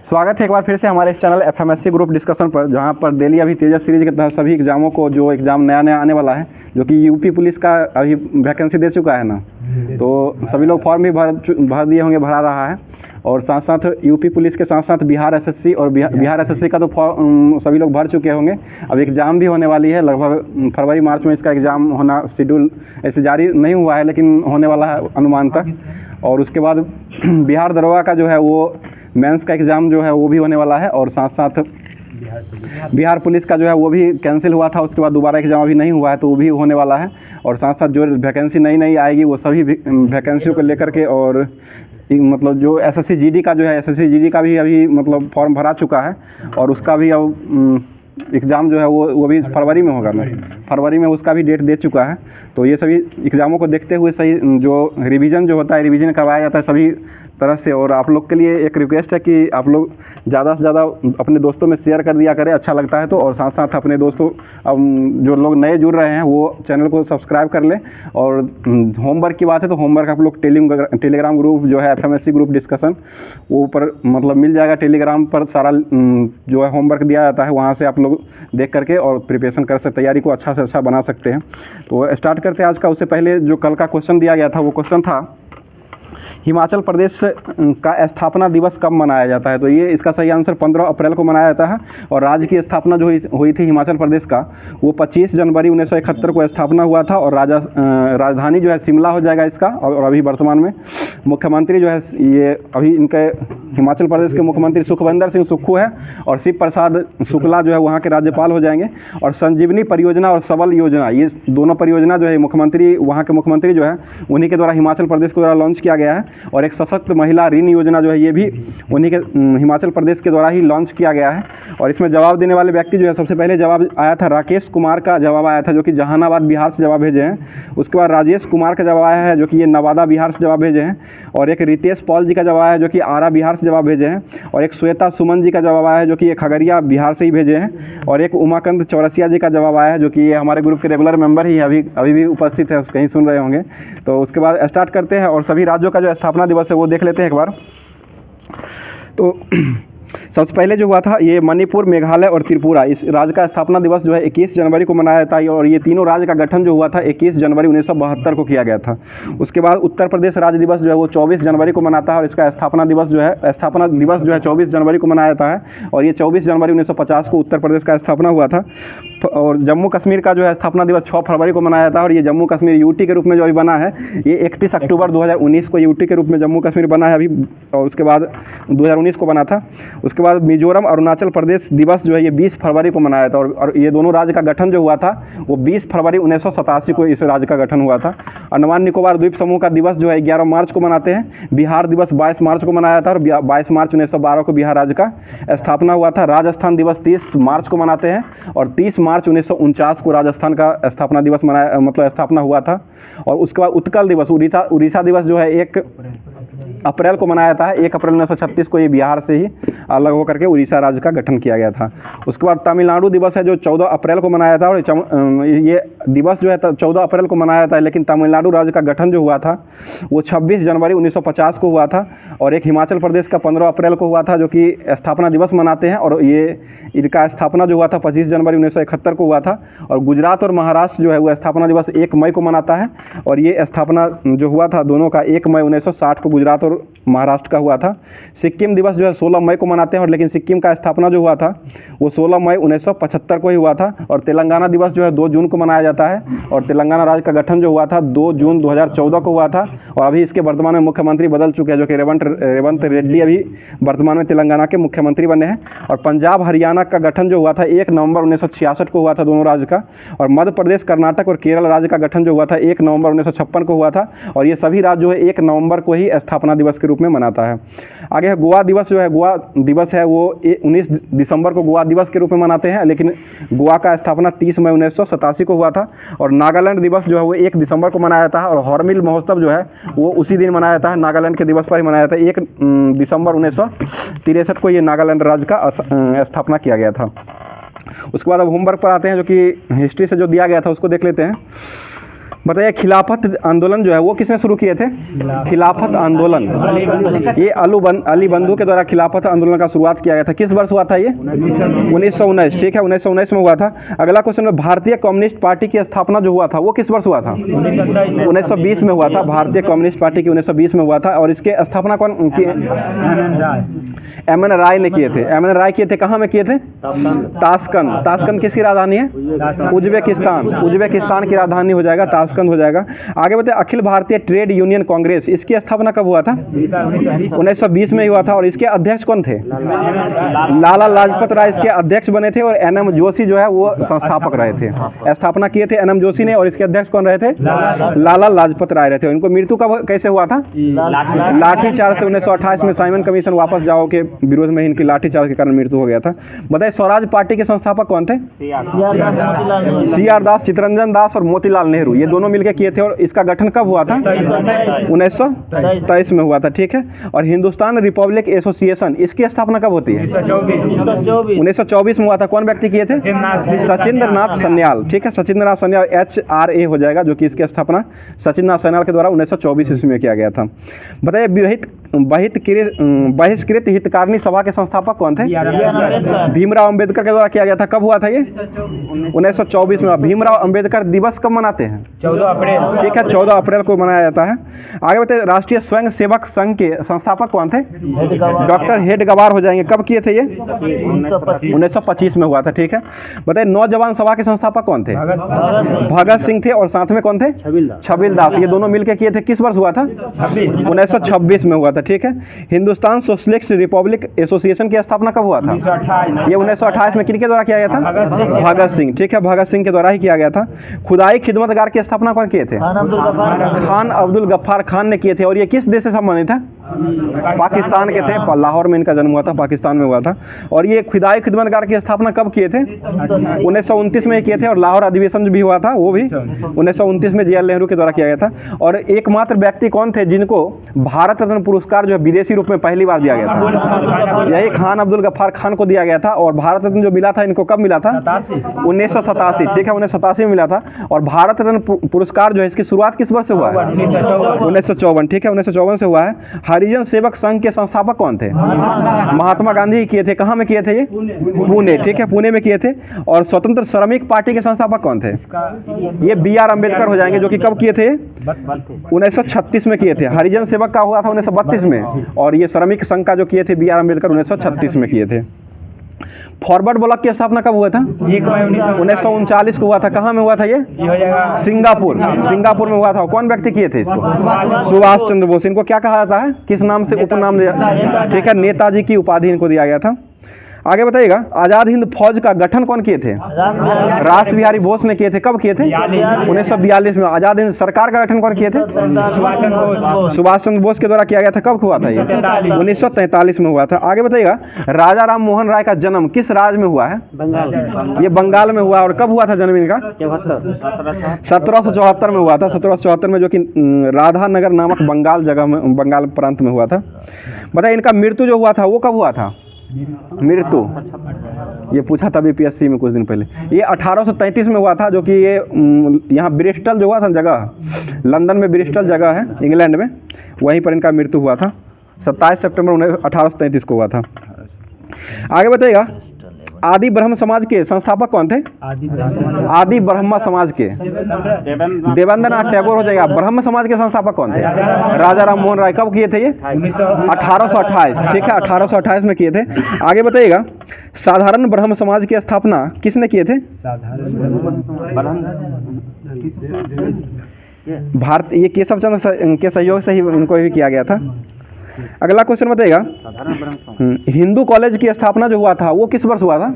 स्वागत है एक बार फिर से हमारे इस चैनल एफएमएससी ग्रुप डिस्कशन पर, जहां पर डेली अभी तेजस सीरीज के तहत सभी एग्जामों को जो एग्ज़ाम नया आने वाला है, जो कि यूपी पुलिस का अभी वैकेंसी दे चुका है ना, तो सभी लोग फॉर्म भी भर दिए होंगे, भरा रहा है। और साथ साथ यूपी पुलिस के साथ साथ बिहार एसएससी और बिहार एसएससी का तो फॉर्म सभी लोग भर चुके होंगे। अब एग्ज़ाम भी होने वाली है, लगभग फरवरी मार्च में इसका एग्ज़ाम होना शेड्यूल ऐसे जारी नहीं हुआ है, लेकिन होने वाला है अनुमानतः। और उसके बाद बिहार दरोगा का जो है वो मेंस का एग्ज़ाम जो है वो भी होने वाला है। और साथ साथ बिहार पुलिस का जो है वो भी कैंसिल हुआ था, उसके बाद दोबारा एग्ज़ाम अभी नहीं हुआ है, तो वो भी होने वाला है। और साथ साथ जो वैकेंसी नई आएगी वो सभी वैकेंसियों को लेकर के, और मतलब जो एसएससी जीडी का जो है, एसएससी जीडी का भी अभी मतलब फॉर्म भरा चुका है, और उसका भी अब एग्ज़ाम जो है वो भी फरवरी में होगा ना, फरवरी में उसका भी डेट दे चुका है। तो ये सभी एग्ज़ामों को देखते हुए सही जो रिवीजन जो होता है, रिवीजन करवाया जाता है सभी तरह से। और आप लोग के लिए एक रिक्वेस्ट है कि आप लोग ज़्यादा से ज़्यादा अपने दोस्तों में शेयर कर दिया करें, अच्छा लगता है तो। और साथ साथ अपने दोस्तों जो लोग नए जुड़ रहे हैं वो चैनल को सब्सक्राइब कर लें। और होमवर्क की बात है तो होमवर्क आप लोग टेलीग्राम ग्रुप जो है एफएमएससी ग्रुप डिस्कशन, वो ऊपर मतलब मिल जाएगा। टेलीग्राम पर सारा जो है होमवर्क दिया जाता है, वहाँ से आप लोग देख करके और प्रिपरेशन कर सकते, तैयारी को अच्छा से अच्छा बना सकते हैं। तो स्टार्ट करते हैं आज का। उससे पहले जो कल का क्वेश्चन दिया गया था, वो क्वेश्चन था हिमाचल प्रदेश का स्थापना दिवस कब मनाया जाता है। तो ये इसका सही आंसर 15 अप्रैल को मनाया जाता है। और राज्य की स्थापना जो हुई थी हिमाचल प्रदेश का, वो 25 जनवरी 1971 को स्थापना हुआ था। और राजधानी जो है शिमला हो जाएगा इसका। और अभी वर्तमान में मुख्यमंत्री जो है ये अभी इनके हिमाचल प्रदेश के मुख्यमंत्री सुखविंदर सिंह सुक्खू है, और शिव प्रसाद शुक्ला जो है वहाँ के राज्यपाल हो जाएंगे। और संजीवनी परियोजना और सबल योजना, ये दोनों परियोजना जो है मुख्यमंत्री, वहाँ के मुख्यमंत्री जो है उन्हीं के द्वारा हिमाचल प्रदेश के द्वारा लॉन्च किया गया है। और एक सशक्त महिला ऋण योजना जो है ये भी उन्हीं के हिमाचल प्रदेश के द्वारा ही लॉन्च किया गया है। और इसमें जवाब देने वाले व्यक्ति जो है, सबसे पहले जवाब आया था राकेश कुमार का जवाब आया था, जो कि जहानाबाद बिहार से जवाब भेजे हैं। उसके बाद राजेश कुमार का जवाब आया है, जो कि ये नवादा बिहार से जवाब भेजे हैं। और एक रितेश पॉल जी का जवाब आया है, जो कि आरा बिहार से जवाब भेजे हैं। और एक श्वेता सुमन जी का जवाब आया है, जो कि ये खगड़िया बिहार से ही भेजे हैं। और एक उमाकांत चौरसिया जी का जवाब आया है, जो कि ये हमारे ग्रुप के रेगुलर मेंबर ही अभी भी उपस्थित है, कहीं सुन रहे होंगे। तो उसके बाद स्टार्ट करते हैं और सभी राज्यों का जो स्थापना दिवस है वो देख लेते हैं एक बार। तो सबसे पहले जो हुआ था ये मणिपुर, मेघालय और त्रिपुरा, इस राज्य का स्थापना दिवस जो है 21 जनवरी को मनाया जाता है। और ये तीनों राज्य का गठन जो हुआ था 21 जनवरी 1972 को किया गया था। उसके बाद उत्तर प्रदेश राज्य दिवस जो है वो 24 जनवरी को मनाता है, और इसका स्थापना दिवस जो है 24 जनवरी को मनाया जाता है। और ये 24 जनवरी 1950 को उत्तर प्रदेश का स्थापना हुआ था। और जम्मू कश्मीर का जो है स्थापना दिवस 6 फरवरी को मनाया जाता है। और ये जम्मू कश्मीर यूटी के रूप में जो अभी बना है, ये 31 अक्टूबर 2019 को यूटी के रूप में जम्मू कश्मीर बना है अभी, और उसके बाद 2019 को बना था। उसके बाद मिजोरम अरुणाचल प्रदेश दिवस जो है ये 20 फरवरी को मनाया था। और ये दोनों राज्य का गठन जो हुआ था वो 20 फरवरी 1987 को इस राज्य का गठन हुआ था। अंडमान निकोबार द्वीप समूह का दिवस जो है 11 मार्च को मनाते हैं। बिहार दिवस 22 मार्च को मनाया था, और 22 मार्च 1912 को बिहार राज्य का स्थापना हुआ था। राजस्थान दिवस 30 मार्च को मनाते हैं, और 30 मार्च 1949 को राजस्थान का स्थापना दिवस स्थापना हुआ था। और उसके बाद उत्कल दिवस, उड़ीसा दिवस जो है 1 अप्रैल को मनाया जाता है। 1 अप्रैल 1936 को ये बिहार से ही अलग होकर के उड़ीसा राज्य का गठन किया गया था। उसके बाद तमिलनाडु दिवस है जो 14 अप्रैल को मनाया था। और ये दिवस जो है 14 अप्रैल को मनाया जाता है, लेकिन तमिलनाडु राज्य का गठन जो हुआ था वो 26 जनवरी 1950 को हुआ था। और एक हिमाचल प्रदेश का 15 अप्रैल को हुआ था, जो कि स्थापना दिवस मनाते हैं। और ये इनका स्थापना जो हुआ था 25 जनवरी 1971 को हुआ था। और गुजरात और महाराष्ट्र जो है वो स्थापना दिवस 1 मई को मनाता है। और ये स्थापना जो हुआ था दोनों का 1 मई 1960 को गुजरात और महाराष्ट्र का हुआ था। सिक्किम दिवस जो है 16 मई को मनाते हैं, और लेकिन सिक्किम का स्थापना जो हुआ था वो 16 मई 1975 को ही हुआ था। और तेलंगाना दिवस जो है 2 जून को मनाया जाता है। और तेलंगाना राज्य का गठन जो हुआ था 2 जून 2014 को हुआ था। और अभी इसके वर्तमान में मुख्यमंत्री बदल चुके हैं, जो कि रेवंत रेड्डी अभी वर्तमान में तेलंगाना के मुख्यमंत्री बने हैं। और पंजाब हरियाणा का गठन जो हुआ था 1 नवंबर 1966 को हुआ था दोनों राज्य का। और मध्य प्रदेश, कर्नाटक और केरल राज्य का गठन जो हुआ था 1 नवंबर 1956 को हुआ था। और ये सभी राज्य जो है 1 नवंबर को ही स्थापना दिवस के रूप में मनाता है। आगे है गोवा दिवस जो है, गोवा दिवस है वो 19 दिसंबर को गोवा दिवस के रूप में मनाते हैं, लेकिन गोवा का स्थापना 30 मई 1987 को हुआ था। और नागालैंड दिवस जो है वो 1 दिसंबर को मनाया जाता है। और हॉर्नबिल महोत्सव जो है वो उसी दिन मनाया जाता है, नागालैंड के दिवस पर ही मनाया जाता है। 1 दिसंबर 1963 को ये नागालैंड राज्य का स्थापना किया गया था। उसके बाद अब होमवर्क पर आते हैं, जो कि हिस्ट्री से जो दिया गया था उसको देख लेते हैं। बताइए खिलाफत आंदोलन जो है वो किसने शुरू किए थे? खिलाफत आंदोलन ये अली बंधु के द्वारा खिलाफत आंदोलन का शुरुआत किया गया था। किस वर्ष हुआ था ये? 1919। ठीक है, 1919 में हुआ था। अगला क्वेश्चन में भारतीय कम्युनिस्ट पार्टी की स्थापना जो हुआ था वो किस वर्ष हुआ था? 1920 में हुआ था। भारतीय कम्युनिस्ट पार्टी की 1920 में हुआ था। और इसके स्थापना कौन एम.एन. राय ने किए थे। एम.एन. राय किए थे। कहाँ में किए थे? ताशकंद। ताशकंद किसकी राजधानी है? उज्बेकिस्तान। उज्बेकिस्तान की राजधानी हो जाएगा, ताशकंद हो जाएगा। आगे बताइए अखिल भारतीय ट्रेड यूनियन कांग्रेस, इसकी स्थापना कब हुआ था? 1920 में ही हुआ था। और इसके अध्यक्ष कौन थे? लाला लाजपत राय इसके अध्यक्ष बने थे और एन.एम. जोशी जो है वो संस्थापक रहे थे। स्थापना किए थे एन.एम. जोशी ने। और इसके अध्यक्ष कौन रहे थे? लाला लाजपत राय रहे थे। इनको मृत्यु कब कैसे हुआ था? लाठीचार्ज से 1928 में साइमन कमीशन वापस जाओ के विरोध में इनकी लाठीचार्ज के कारण मृत्यु हो गया था। बताइए स्वराज पार्टी के संस्थापक कौन थे? CR दास, चित्तरंजन दास और मोतीलाल नेहरू, ये दोनों मिलकर किए थे। और इसका गठन कब हुआ था? 1923 में हुआ था। ठीक है। और हिंदुस्तान रिपब्लिक एसोसिएशन, इसकी स्थापना कब होती है? 1924 में हुआ था। कौन व्यक्ति किए थे? सचिंद्र नाथ सन्याल। ठीक है, सचिंद्र नाथ सन्याल HRA हो जाएगा, जो कि इसकी स्थापना सचिंद्र नाथ सन्याल के द्वारा 1924 ईस्वी में किया गया था। बताइए बहिष्कृत हितकारिणी सभा के संस्थापक कौन थे? भीमराव अंबेडकर के द्वारा किया गया था। कब हुआ था ये? 1924 में। भीमराव अंबेडकर दिवस कब मनाते हैं? 14 अप्रैल। ठीक है, 14 अप्रैल को मनाया जाता है। आगे बताइए राष्ट्रीय स्वयं सेवक संघ के संस्थापक कौन थे? डॉक्टर हेडगेवार हो जाएंगे। कब किए थे ये? 1925 में हुआ था। ठीक है। बताइए नौजवान सभा के संस्थापक कौन थे? भगत सिंह थे। और साथ में कौन थे? छबिल दास। ये दोनों मिलकर किए थे। किस वर्ष हुआ था? 1926 में हुआ था। ठीक है। हिंदुस्तान सोशलिस्ट रिपब्लिक एसोसिएशन की स्थापना कब हुआ था? ये 1928 में किनके द्वारा किया गया था? भगत सिंह। ठीक है, भगत सिंह के द्वारा ही किया गया था। खुदाई खिदमतगार की स्थापना कौन किए थे? खान अब्दुल गफ्फार खान ने किए थे। और ये किस देश से संबंधित है? पाकिस्तान के थे। लाहौर में इनका जन्म हुआ था, पाकिस्तान में हुआ था। और ये खुदाई खिदमतगार की स्थापना कब किए थे? 1929 में किए थे। और लाहौर अधिवेशन भी हुआ था, वो भी 1929 में JL नेहरू के द्वारा किया गया था। और एकमात्र व्यक्ति कौन थे जिनको भारत रत्न पुरस्कार जो है विदेशी रूप में पहली बार दिया गया था? यही खान अब्दुल गफ्फार खान को दिया गया था। और भारत रत्न जो मिला था इनको कब मिला था? 1987। ठीक है, 1987 में मिला था। और भारत रत्न पुरस्कार जो है इसकी शुरुआत किस वर्ष से हुआ है? 1954। ठीक है, 1954 से हुआ है। हरिजन सेवक संघ के संस्थापक कौन थे? महात्मा गांधी किए थे। कहाँ में किए थे ये? पुणे। ठीक है, पुणे में किए थे। और स्वतंत्र श्रमिक पार्टी के संस्थापक कौन थे? ये BR अम्बेडकर हो जाएंगे, जो कि कब किए थे? 1936 में किए थे। हरिजन सेवक का हुआ था 1932 में। और ये श्रमिक संघ का जो किए थे BR अम्बेडकर 1936 में किए थे। फॉरवर्ड ब्लॉक की स्थापना कब हुआ था? 1939 को हुआ था। कहाँ में हुआ था ये? सिंगापुर में हुआ था। कौन व्यक्ति किए थे इसको? सुभाष चंद्र बोस। इनको क्या कहा जाता है? किस नाम से उपनाम दिया? ठीक है, नेताजी की उपाधि इनको दिया गया था। आगे बताइएगा आज़ाद हिंद फौज का गठन कौन किए थे? रास बिहारी बोस ने किए थे। कब किए थे? 1942 में। आज़ाद हिंद सरकार का गठन कौन किए थे? सुभाष चंद्र बोस के द्वारा किया गया था। कब हुआ था ये? 1943 में हुआ था। आगे बताइएगा राजा राम मोहन राय का जन्म किस राज्य में हुआ है? ये बंगाल में हुआ। और कब हुआ था जन्म इनका? 1774 में हुआ था। 1774 में, जो कि राधानगर नामक बंगाल जगह में, बंगाल प्रांत में हुआ था। बताइए इनका मृत्यु जो हुआ था वो कब हुआ था? मृत्यु ये पूछा था BPSC में कुछ दिन पहले। ये 1833 में हुआ था, जो कि ये यहाँ ब्रिस्टल जो हुआ था जगह, लंदन में ब्रिस्टल जगह है इंग्लैंड में, वहीं पर इनका मृत्यु हुआ था। 27 सितंबर 1833 को हुआ था। आगे बताइएगा आदि ब्रह्म समाज के संस्थापक कौन थे? आदि ब्रह्म समाज के देवेंद्रनाथ टैगोर हो जाएगा। ब्रह्म समाज के संस्थापक कौन थे? राजा राम मोहन राय। कब किए थे ये? 1828। ठीक है, 1828 में किए थे। आगे बताइएगा साधारण ब्रह्म समाज की स्थापना किसने किए थे? भारत, ये केशव चंद्र के सहयोग से ही इनको भी किया गया था। अगला क्वेश्चन बताइएगा हिंदू कॉलेज की स्थापना जो हुआ था वो किस वर्ष हुआ था?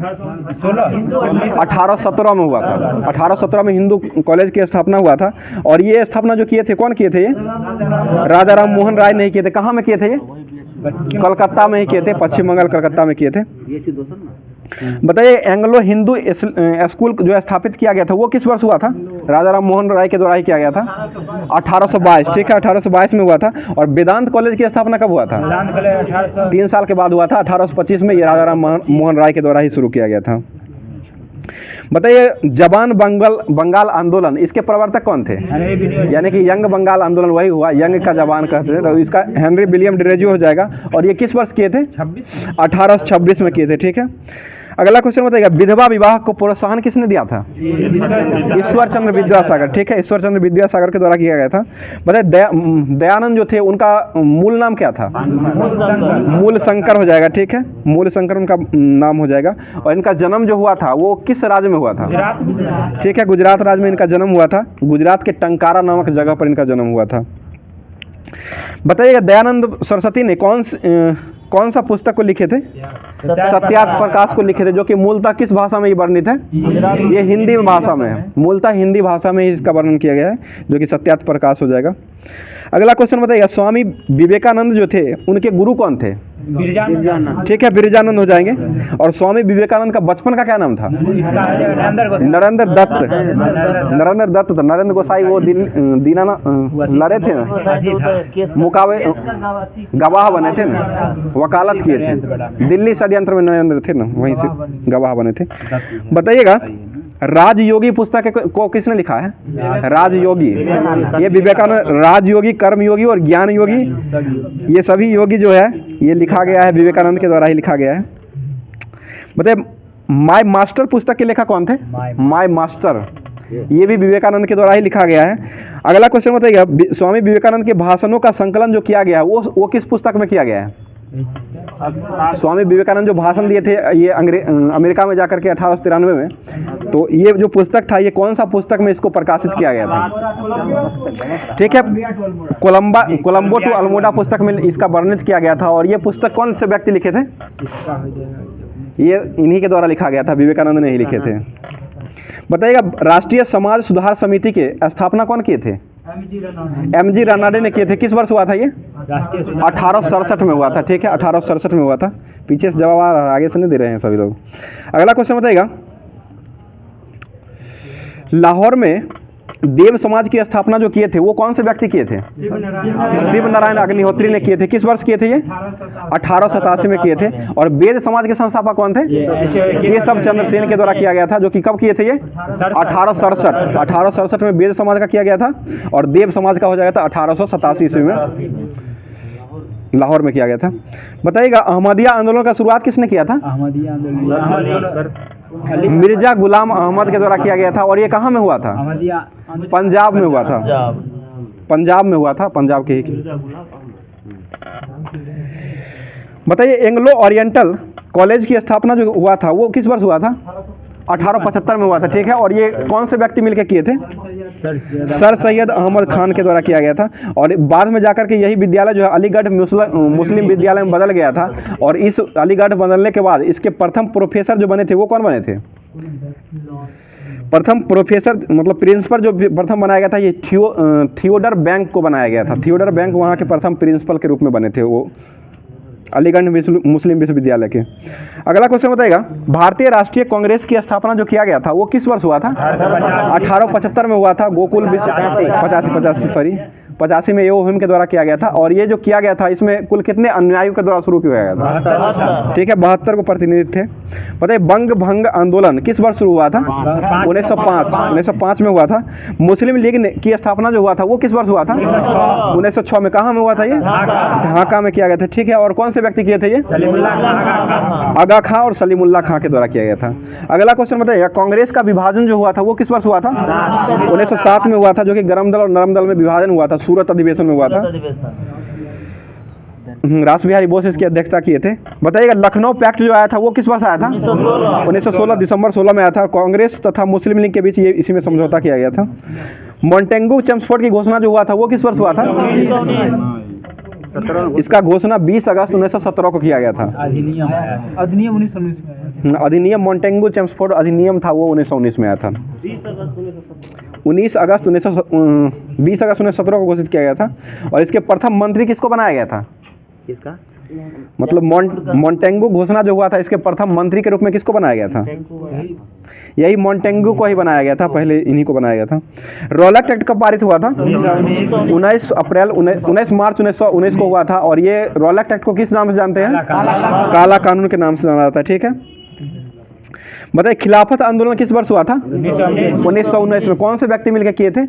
1817 में हुआ था। 1817 में हिंदू कॉलेज की स्थापना हुआ था। और ये स्थापना जो किए थे कौन किए थे? ये राजा राम मोहन राय नहीं किए थे। कहाँ में किए थे ये? कलकत्ता में ही किए थे, पश्चिम बंगाल कलकत्ता में किए थे। बताइए एंग्लो हिंदू स्कूल जो स्थापित किया गया था वो किस वर्ष हुआ था? राजा राम मोहन राय के द्वारा ही किया गया था। 1822। ठीक है, 1822 में हुआ था। और वेदांत कॉलेज की स्थापना कब हुआ था? 3 साल के बाद हुआ था। 1825 में ये राजा राम मोहन राय के द्वारा ही शुरू किया गया था। बताइए जवान बंगाल आंदोलन, इसके प्रवर्तक कौन थे? यानी कि यंग बंगाल आंदोलन वही हुआ, यंग का जवान कहते थे, तो इसका हेनरी विलियम डिरेजो हो जाएगा। और ये किस वर्ष किए थे? 1826 में किए थे। ठीक है, अगला क्वेश्चन बताइएगा, विधवा विवाह को प्रोत्साहन किसने दिया था? ईश्वर चंद्र विद्यासागर। ठीक है, ईश्वर चंद्र विद्यासागर के द्वारा किया गया था। बताइए दयानंद जो थे उनका मूल नाम क्या था? मूल शंकर हो जाएगा। ठीक है, मूल शंकर उनका नाम हो जाएगा। और इनका जन्म जो हुआ था वो किस राज्य में हुआ था? ठीक है, गुजरात राज्य में इनका जन्म हुआ था। गुजरात के टंकारा नामक जगह पर इनका जन्म हुआ था। बताइएगा दयानंद सरस्वती ने कौन सा पुस्तक को लिखे थे? सत्यार्थ प्रकाश को लिखे थे, जो कि मूलतः किस भाषा में ये वर्णित है? ये हिंदी भाषा में है, मूलतः हिंदी भाषा में ही इसका वर्णन किया गया है, जो कि सत्यार्थ प्रकाश हो जाएगा। अगला क्वेश्चन बताइएगा, स्वामी विवेकानंद जो थे उनके गुरु कौन थे? ठीक है, बिरजानंद हो जाएंगे। और स्वामी विवेकानंद का बचपन का क्या नाम था? नरेंद्र दत्त। नरेंद्र दत्त था। नरेंद्र गोसाई वो दीनाना लड़े थे ना, मुकाबले गवाह बने थे ना, वकालत किए थे दिल्ली षड्यंत्र में, नरेंद्र थे ना, वहीं से गवाह बने थे। बताइएगा राजयोगी पुस्तक को किसने लिखा है? राजयोगी, ये विवेकानंद, राजयोगी, कर्मयोगी और ज्ञान योगी, ये सभी योगी जो है ये लिखा गया है विवेकानंद के द्वारा ही लिखा गया है। बताइए माय मास्टर पुस्तक के लेखक कौन थे? माय मास्टर, ये भी विवेकानंद के द्वारा ही लिखा गया है। अगला क्वेश्चन बताइएगा, स्वामी विवेकानंद के भाषणों का संकलन जो किया गया है वो किस पुस्तक में किया गया है? स्वामी विवेकानंद जो भाषण दिए थे ये अमेरिका में जाकर के 1893 में, तो ये जो पुस्तक था ये कौन सा पुस्तक में इसको प्रकाशित किया गया था? ठीक है, कोलंबो टू अल्मोड़ा पुस्तक में इसका वर्णित किया गया था। और ये पुस्तक कौन से व्यक्ति लिखे थे? ये इन्हीं के द्वारा लिखा गया था, विवेकानंद ने ही लिखे थे। बताइएगा राष्ट्रीय समाज सुधार समिति के स्थापना कौन किए थे? एमजी रानाडे ने किए थे। किस वर्ष हुआ था ये? 1867 में हुआ था। ठीक है, 1867 में हुआ था। पीछे से जवाब आ रहा है, आगे से नहीं दे रहे हैं सभी लोग। अगला क्वेश्चन बताइएगा, लाहौर में देव समाज की स्थापना जो किए थे वो कौन से व्यक्ति किए थे? शिव नारायण अग्निहोत्री ने किए थे। किस वर्ष किए थे ये? 1887 में किए थे। और वेद समाज के संस्थापक कौन थे? केशव चंद्र सेन के द्वारा किया गया था, जो कि कब किए थे ये? 1867 में वेद समाज का किया गया था। और देव समाज का हो जाएगा था 1887 ईस्वी में, लाहौर में किया गया था। बताइएगा अहमदिया आंदोलन का शुरुआत किसने किया था? अहमदिया आंदोलन मिर्जा गुलाम अहमद के द्वारा किया गया था। और ये कहाँ में हुआ था? पंजाब में हुआ था। पंजाब में हुआ था, पंजाब के ही। बताइए एंग्लो ओरिएंटल कॉलेज की स्थापना जो हुआ था वो किस वर्ष हुआ था? 1875 में हुआ था। ठीक है, और ये कौन से व्यक्ति मिलकर किए थे? सर सैयद अहमद खान के द्वारा किया गया था। और बाद में जाकर के यही विद्यालय जो है अलीगढ़ मुस्लिम विद्यालय में बदल गया था। और इस अलीगढ़ बदलने के बाद इसके प्रथम प्रोफेसर जो बने थे वो कौन बने थे? प्रथम प्रोफेसर मतलब प्रिंसिपल जो प्रथम बनाया गया था ये थियोडर बैंक को बनाया गया था। थियोडर बैंक वहाँ के प्रथम प्रिंसिपल के रूप में बने थे वो, अलीगढ़ मुस्लिम विश्वविद्यालय के। अगला क्वेश्चन बताएगा भारतीय राष्ट्रीय कांग्रेस की स्थापना जो किया गया था वो किस वर्ष हुआ था? 1875 में हुआ था। गोकुल विश्व 85 में एओहिम के द्वारा किया गया था। और ये जो किया गया था इसमें कुल कितने अनुयायियों के द्वारा शुरू किया गया था? ठीक है, 72 को प्रतिनिधि थे। बताइए बंग भंग आंदोलन किस वर्ष शुरू हुआ था? 1905 में हुआ था। मुस्लिम लीग की स्थापना जो हुआ था वो किस वर्ष हुआ था? 1906 में। कहाँ में हुआ था ये? ढाका में किया गया था। ठीक है, और कौन से व्यक्ति किए थे ये? आगा खां और सलीमुल्लाह खां के द्वारा किया गया था। अगला क्वेश्चन बताइए कांग्रेस का विभाजन जो हुआ था वो किस वर्ष हुआ था? 1907 में हुआ था, जो कि गरम दल और नरम दल में विभाजन हुआ था, सूरत अधिवेशन में हुआ था। रास बिहारी बोस इसकी अध्यक्षता किए थे। बताइएगा लखनऊ पैक्ट जो आया था वो किस वर्ष आया था? 1916 दिसंबर 16 में आया था। कांग्रेस तथा मुस्लिम लीग के बीच ये इसी में समझौता किया गया था। मॉन्टेगू चेम्सफोर्ड की घोषणा जो हुआ था वो किस वर्ष हुआ था? इसका घोषणा 20 अगस्त 1917 को किया गया था। अधिनियम 1919 में। अधिनियम मॉन्टेगू चेम्सफोर्ड अधिनियम था वो 1919 में आया था। 20 अगस्त 1917 को घोषित किया गया था। और इसके प्रथम मंत्री किसको बनाया गया था? किसका मतलब मॉन्टेगू घोषणा जो हुआ था इसके प्रथम मंत्री के रूप में किसको बनाया गया था? यही मॉन्टेगू को ही बनाया गया था, पहले इन्हीं को बनाया गया था। रॉलेट एक्ट कब पारित हुआ था? 19 मार्च 1919 को हुआ था। और ये रॉलेट एक्ट को किस नाम से जानते हैं? काला कानून के नाम से जाना जाता है। ठीक है, बताइए खिलाफत आंदोलन किस वर्ष हुआ था? 1919 में। कौन से व्यक्ति मिलकर किए थे?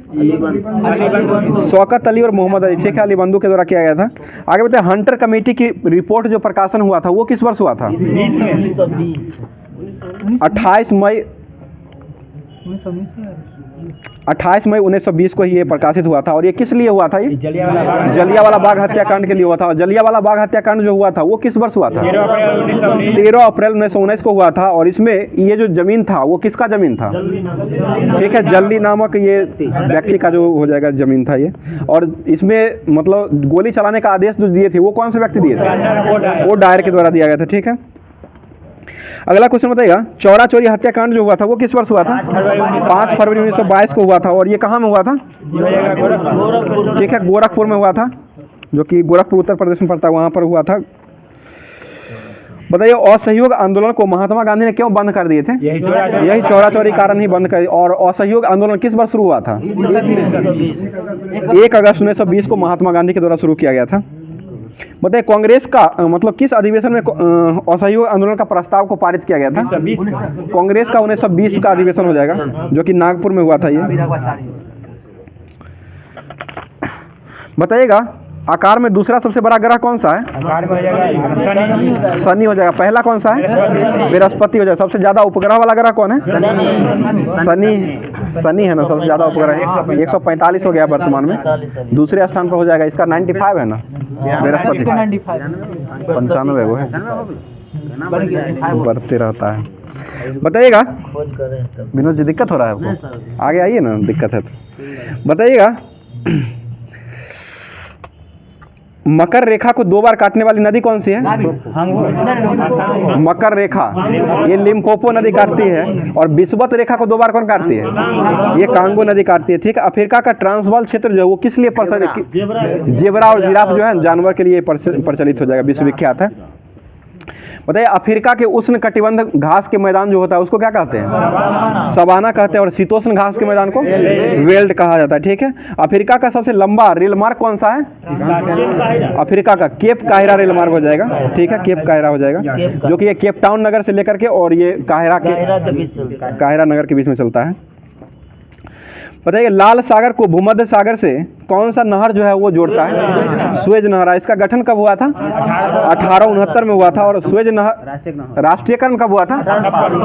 शौकत अली और मोहम्मद अली, ठीक है, अली बंधु के द्वारा किया गया था। आगे बताइए हंटर कमेटी की रिपोर्ट जो प्रकाशन हुआ था वो किस वर्ष हुआ था? 28 मई 1920 को ही ये प्रकाशित हुआ था। और ये किस लिए हुआ था? ये जलियांवाला बाग हत्याकांड के लिए हुआ था। और जलियांवाला बाग हत्याकांड जो हुआ था वो किस वर्ष हुआ था? 13 अप्रैल 1919 को हुआ था। और इसमें ये जो जमीन था वो किसका जमीन था? ठीक है, जल्दी नामक ये व्यक्ति का जो हो जाएगा जमीन था ये। और इसमें मतलब गोली चलाने का आदेश जो दिए थे वो कौन से व्यक्ति दिए थे? वो डायर के द्वारा दिया गया था, ठीक है। अगला क्वेश्चन बताइएगा चौरा चोरी हत्याकांड जो हुआ था वो किस वर्ष हुआ था? 5 फरवरी 1922 को हुआ था। और ये कहाँ में हुआ था? ठीक है, गोरखपुर में हुआ था, जो कि गोरखपुर उत्तर प्रदेश में पड़ता है, वहाँ पर हुआ था। बताइए असहयोग आंदोलन को महात्मा गांधी ने क्यों बंद कर दिए थे? यही चौरा चोरी कारण ही बंद कर। और असहयोग आंदोलन किस वर्ष शुरू हुआ था? 1 अगस्त 1920 को महात्मा गांधी के द्वारा शुरू किया गया था। बताइए कांग्रेस का मतलब किस अधिवेशन में असहयोग आंदोलन का प्रस्ताव को पारित किया गया था? कांग्रेस का 1920 का अधिवेशन हो जाएगा, जो कि नागपुर में हुआ था ये। बताइएगा आकार में दूसरा सबसे बड़ा ग्रह कौन सा है? शनि हो जाएगा। पहला कौन सा है? बृहस्पति हो जाएगा। सबसे ज्यादा उपग्रह वाला ग्रह कौन है? शनि है ना सबसे ज्यादा उपग्रह। 145 हो गया वर्तमान में, दूसरे स्थान पर हो जाएगा। इसका 95 है ना, बृहस्पति 95 वो है, बढ़ते रहता है। बताइएगा विनोद जी दिक्कत हो रहा है आपको? आगे आइए ना, दिक्कत है तो बताइएगा। मकर रेखा को 2 बार काटने वाली नदी कौन सी है? मकर रेखा ये लिम्पोपो नदी काटती है। और विषुवत रेखा को 2 बार कौन काटती है? ये कांगो नदी काटती है, ठीक है। अफ्रीका का ट्रांसवाल क्षेत्र जो है वो किस लिए जेबरा और जिराफ जो है जानवर के लिए प्रचलित हो जाएगा, विश्वविख्यात है। बताइए अफ्रीका के उष्ण कटिबंध घास के मैदान जो होता है उसको क्या कहते हैं? सवाना कहते हैं। और शीतोष्ण घास के मैदान को वेल्ड कहा जाता है, ठीक है। अफ्रीका का सबसे लंबा रेल मार्ग कौन सा है? अफ्रीका का केप काहिरा रेल मार्ग हो जाएगा, ठीक है, केप काहिरा हो जाएगा, जो कि ये केप टाउन नगर से लेकर के और ये काहिरा नगर के बीच में चलता है। बताइए लाल सागर को भूमध्य सागर से कौन सा नहर जो है वो जोड़ता है? सुएज नहर। इसका गठन कब हुआ था? 1869 में हुआ था। और सुएज नहर राष्ट्रीयकरण कब हुआ था?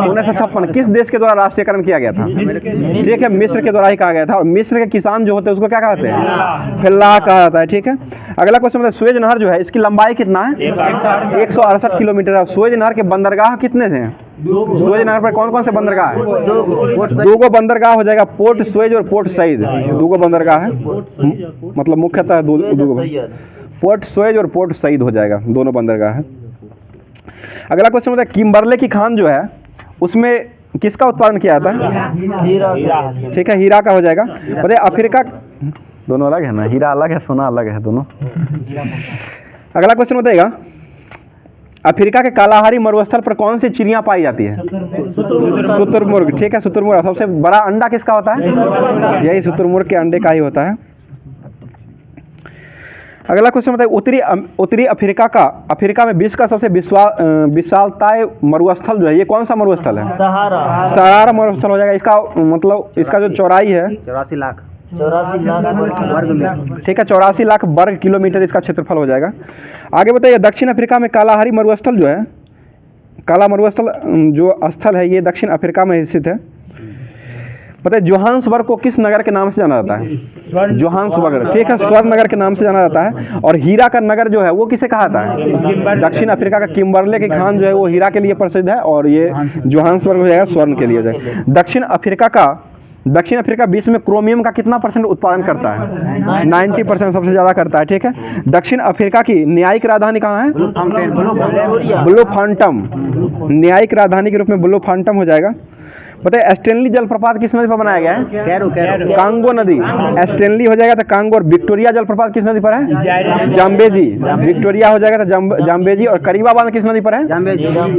1956। किस देश के द्वारा राष्ट्रीयकरण किया गया था? ठीक है, मिस्र के द्वारा ही कहा गया था। और मिस्र के किसान जो होते हैं उसको क्या कहते हैं? फिल्लाह कहा जाता है, ठीक है। अगला क्वेश्चन बताइए सुएज नहर जो है इसकी लंबाई कितना है? 168 किलोमीटर है। सुएज नहर के बंदरगाह कितने थे? सुएज नहर पर कौन कौन से बंदरगाह है? 2 बंदरगाह हो जाएगा, पोर्ट सुएज और पोर्ट सईद। 2 बंदरगाह है, मतलब मुख्यतः 2 पोर्ट सुएज और पोर्ट सईद हो जाएगा, दोनों बंदरगाह है। अगला क्वेश्चन होता है किम्बरले की खान जो है उसमें किसका उत्पादन किया जाता है? ठीक है, हीरा का हो जाएगा। बताइए अफ्रीका, दोनों अलग है ना, हीरा अलग है, सोना अलग है दोनों। अगला क्वेश्चन बताइएगा अफ्रीका के कालाहारी मरुस्थल पर कौन सी चिड़िया पाई जाती है? शुतुरमुर्ग, ठीक है, शुतुरमुर्ग। सबसे बड़ा अंडा किसका होता है? यही शुतुरमुर्ग के अंडे का ही होता है। अगला क्वेश्चन बताइए उत्तरी अफ्रीका में विश्व का सबसे विशालताय मरुस्थल जो है ये कौन सा मरुस्थल है? सहारा मरुस्थल हो जाएगा। इसका मतलब इसका जो चौड़ाई है 84 लाख, ठीक है, 84 लाख वर्ग किलोमीटर इसका क्षेत्रफल हो जाएगा। आगे बताइए दक्षिण अफ्रीका में कालाहारी मरुस्थल जो है, काला मरुस्थल जो स्थल है ये दक्षिण अफ्रीका में स्थित है। बताइए जोहान्सबर्ग को किस नगर के नाम से जाना जाता है? जोहान्सबर्ग, ठीक है, स्वर्ण नगर के नाम से जाना जाता है। और हीरा का नगर जो है वो किसे कहा जाता है? दक्षिण अफ्रीका का किम्बरले की खान जो है वो हीरा के लिए प्रसिद्ध है। और ये जोहान्सबर्ग हो जाएगा स्वर्ण के लिए हो जाएगा। दक्षिण अफ्रीका विश्व में क्रोमियम का कितना % उत्पादन करता है? 90% सबसे ज़्यादा करता है, ठीक है। दक्षिण अफ्रीका की न्यायिक राजधानी कहाँ है? ब्लूफांटम, न्यायिक राजधानी के रूप में ब्लूफांटम हो जाएगा। बताइए स्टेनली जलप्रपात किस नदी पर बनाया गया है? कांगो नदी। स्टेनली हो जाएगा तो कांगो। और विक्टोरिया जलप्रपात किस नदी पर है? जाम्बेजी। विक्टोरिया हो जाएगा तो जाम्बेजी। और करीबा बांध किस नदी पर है?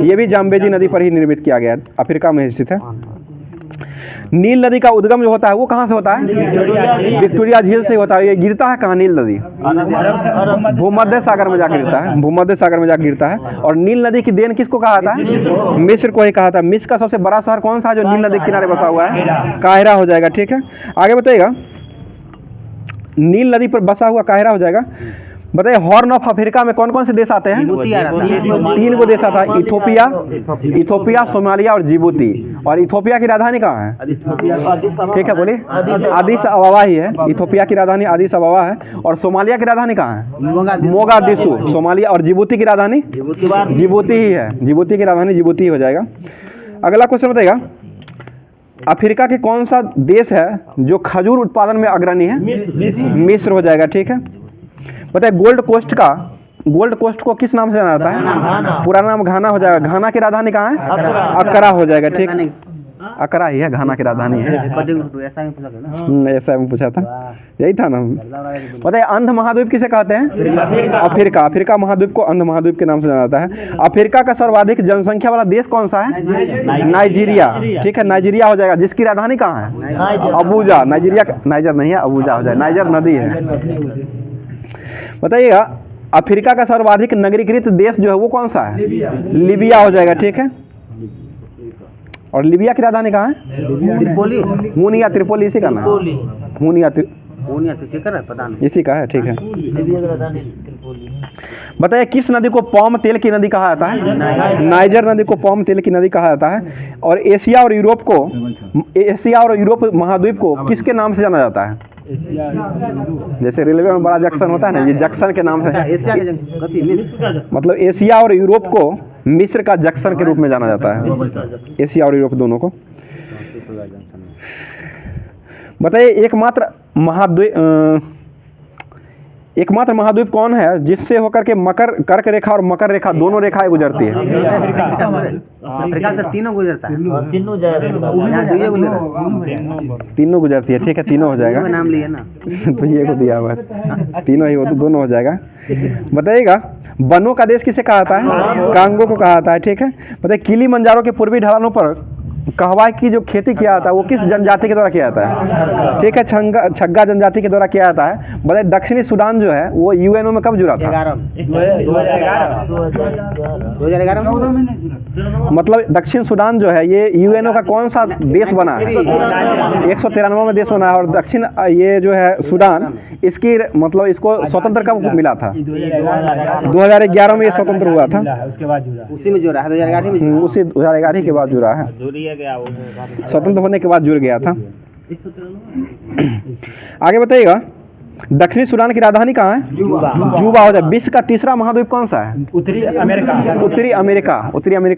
ये भी जाम्बेजी नदी पर ही निर्मित किया गया है, अफ्रीका में स्थित है। नील नदी का उद्गम जो होता है वो कहाँ से होता है? विक्टोरिया झील से होता है। ये गिरता है कहाँ नील नदी? भूमध्य सागर में जाकर गिरता है, भूमध्य सागर में जाकर गिरता है। और नील नदी की देन किसको कहा था? मिस्र को ही कहा था। मिस्र का सबसे बड़ा शहर कौन सा है जो नील नदी के किनारे बसा हुआ है? काहिरा हो जाएगा। ठीक है, आगे बताइएगा। नील नदी पर बसा हुआ काहिरा हो जाएगा। बताइए हॉर्न ऑफ अफ्रीका में कौन कौन से देश आते हैं? 3 को देश आता है, इथोपिया, सोमालिया और जिबूती। और इथोपिया की राजधानी कहाँ है? ठीक है, बोलिए। अदिस अबाबा ही है। इथोपिया की राजधानी अदिस अबाबा है। और सोमालिया की राजधानी कहाँ है? मोगादिशु। सोमालिया और जिबूती की राजधानी जिबूती ही है। जिबूती की राजधानी जिबूती हो जाएगा। अगला क्वेश्चन बताइएगा, अफ्रीका के कौन सा देश है जो खजूर उत्पादन में अग्रणी है? मिस्र हो जाएगा। ठीक है, बताइए गोल्ड कोस्ट को किस नाम से जाना जाता है? पूरा नाम घाना हो जाएगा। घाना की राजधानी कहाँ है? अकरा हो जाएगा। ठीक, अकरा ही है, घाना की राजधानी है। ऐसा में पूछा था, यही था ना। बताइए अंध महाद्वीप किसे कहते हैं? अफ्रीका महाद्वीप को अंध महाद्वीप के नाम से जाना जाता है। अफ्रीका का सर्वाधिक जनसंख्या वाला देश कौन सा है? नाइजीरिया। ठीक है, नाइजीरिया हो जाएगा, जिसकी राजधानी कहाँ है? अबूजा। नाइजर नहीं है, अबूजा हो जाएगा। नाइजर नदी है। बताइएगा अफ्रीका का सर्वाधिक नगरीकृत देश जो है वो कौन सा है? लीबिया हो जाएगा। ठीक है, और लीबिया की राजधानी कहाँ है? हुनिया, त्रिपोली इसी का नाम है। हुनिया इसी का है। ठीक है, बताइए किस नदी को पाम तेल की नदी कहा जाता है? नाइजर नदी को पाम तेल की नदी कहा जाता है। और एशिया और यूरोप महाद्वीप को किसके नाम से जाना जाता है? जैसे रेलवे में बड़ा जंक्शन होता है ना, ये जंक्शन के नाम से। मतलब एशिया और यूरोप को मिस्र का जंक्शन के रूप में जाना जाता है, एशिया और यूरोप दोनों को। बताइए एकमात्र महाद्वीप कौन है जिससे होकर के कर्क रेखा और मकर रेखा दोनों रेखाएं गुजरती है? अफ्रीका से तीनों गुजरता है। तीनों गुजरती है। ठीक है, तीनों हो जाएगा। नाम लिया ना तो ये को दिया हुआ तीनों ही, वो तो दोनों हो जाएगा। बताइएगा वनों का देश किसे कहा जाता है? कांगो को कहा जाता है। ठीक है, बताइए किलिमंजारो के पूर्वी ढलानों पर कहवा की जो खेती किया जाता है वो किस जनजाति के द्वारा किया जाता है? ठीक है, छग्गा जनजाति के द्वारा किया जाता है। बताइए दक्षिणी सूडान जो है वो यूएनओ में कब जुड़ा था? 2011 में। मतलब दक्षिण सूडान जो है ये यूएनओ का कौन सा देश बना है? 193 में देश बना है। और दक्षिण ये जो है सूडान, इसकी मतलब इसको स्वतंत्र कब मिला था? 2011 में ये स्वतंत्र हुआ था। उसके बाद जुड़ा, उसी में जुड़ा है 2011 में। उसी 2011 के बाद जुड़ा है, स्वतंत्र होने के बाद जुड़ गया था। आगे बताइएगा दक्षिणी सूडान की राजधानी कहाँ है? जुबा हो जाए। विश्व का तीसरा महाद्वीप कौन सा है? उत्तरी अमेरिका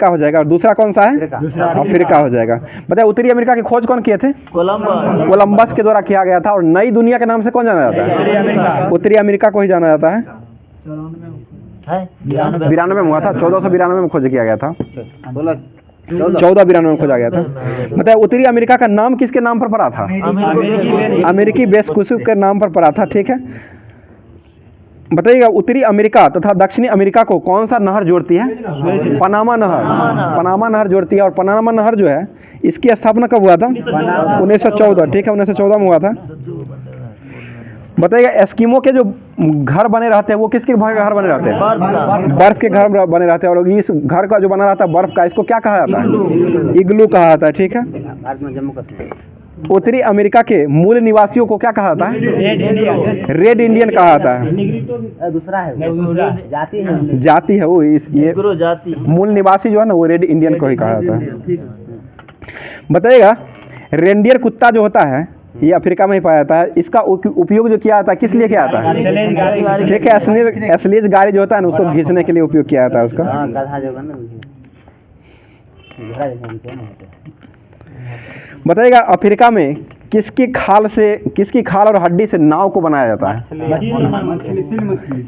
हो जाएगा। और दूसरा कौन सा है? अफ्रीका हो जाएगा। बताइए उत्तरी अमेरिका की खोज कौन किए थे? कोलंबस के द्वारा किया गया था। और नई दुनिया के नाम से कौन जाना जाता है? उत्तरी अमेरिका को ही जाना जाता है। 92 में हुआ था, 1492 में खोज किया गया था। 1492 में खोजा गया था। बताइए उत्तरी अमेरिका का नाम किसके नाम पर पड़ा था? अमेरिकी वेस्पुसी के नाम पर पड़ा था। ठीक है, बताइएगा उत्तरी अमेरिका तथा दक्षिणी अमेरिका को कौन सा नहर जोड़ती है? पनामा नहर जोड़ती है। और पनामा नहर जो है इसकी स्थापना कब हुआ था? 1914। ठीक है, 1914 में हुआ था। बताइएगा एस्किमो के जो घर बने रहते हैं वो किसके घर बने रहते हैं? बर्फ के घर बने रहते हैं। और इस घर का जो बना रहता है बर्फ का, इसको क्या कहा जाता है? इग्लू कहा जाता है। ठीक है, उत्तरी अमेरिका के मूल निवासियों को क्या कहा जाता है? रेड इंडियन कहा जाता है। दूसरा है जाति है वो, ये मूल निवासी जो है ना वो रेड इंडियन को ही कहा जाता है। बताइएगा रेंडियर कुत्ता जो होता है ये अफ्रीका में ही पाया जाता है। इसका उपयोग जो किया जाता है किस लिए किया जाता है? ठीक है, एस्लेज गाड़ी जो होता है ना उसको घींचने के लिए उपयोग किया जाता है उसका। बताइएगा अफ्रीका में किसकी खाल और हड्डी से नाव को बनाया जाता है?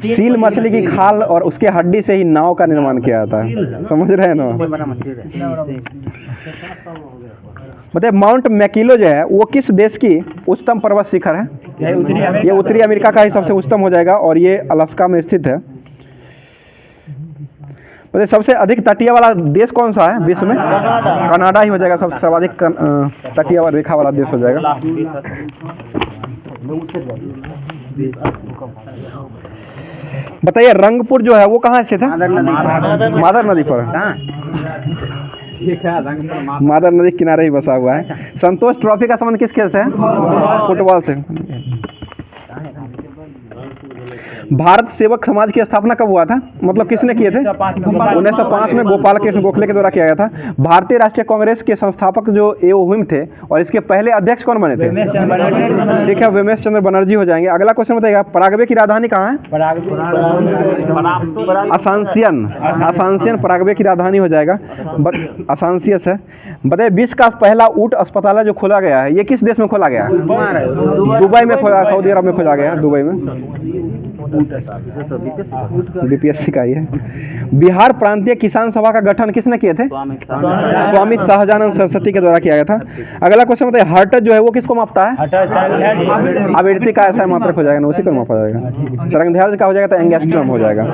सील मछली की खाल और उसके हड्डी से ही नाव का निर्माण किया जाता है। समझ रहे हैं ना? बताइए माउंट मैकिलो जो है वो किस देश की उच्चतम पर्वत शिखर है? ये उत्तरी अमेरिका का ही सबसे उच्चतम हो जाएगा और ये अलास्का में स्थित है। बताइए सबसे अधिक तटीय वाला देश कौन सा है विश्व में? कनाडा ही हो जाएगा, सबसे सर्वाधिक तटीय वाला रेखा वाला देश हो जाएगा। बताइए रंगपुर जो है वो कहाँ स्थित है? मादर नदी पर। मादर नदी किनारे ही बसा हुआ है। संतोष ट्रॉफी का संबंध किस खेल से है? फुटबॉल से। भारत सेवक समाज की स्थापना कब हुआ था, मतलब किसने किए थे? 1905 में गोपाल कृष्ण गोखले के द्वारा किया गया था। भारतीय राष्ट्रीय कांग्रेस के संस्थापक जो एओ थे और इसके पहले अध्यक्ष कौन बने थे? ठीक है, वेमेश चंद्र बनर्जी हो जाएंगे। अगला क्वेश्चन बताइएगा, पराग्वे की राजधानी कहाँ है? असांसियन। असांसियन पराग्वे की राजधानी हो जाएगा, असांसियस है। बताइए विश्व का पहला ऊँट अस्पताल जो खोला गया है ये किस देश में खोला गया है? दुबई में खोला, सऊदी अरब में खोला गया है, दुबई में। बीपीएससी का ही है। बिहार प्रांतीय किसान सभा का गठन किसने किए थे? स्वामी सहजानंद सरस्वती के द्वारा किया गया था। अगला क्वेश्चन बताइए, हर्ट्ज जो है वो किसको मापता है? आवृत्ति का ऐसा मात्रक हो जाएगा ना, उसी को मापा जाएगा। तरंगदैर्घ्य का हो जाएगा तो एंगस्ट्रॉम हो जाएगा।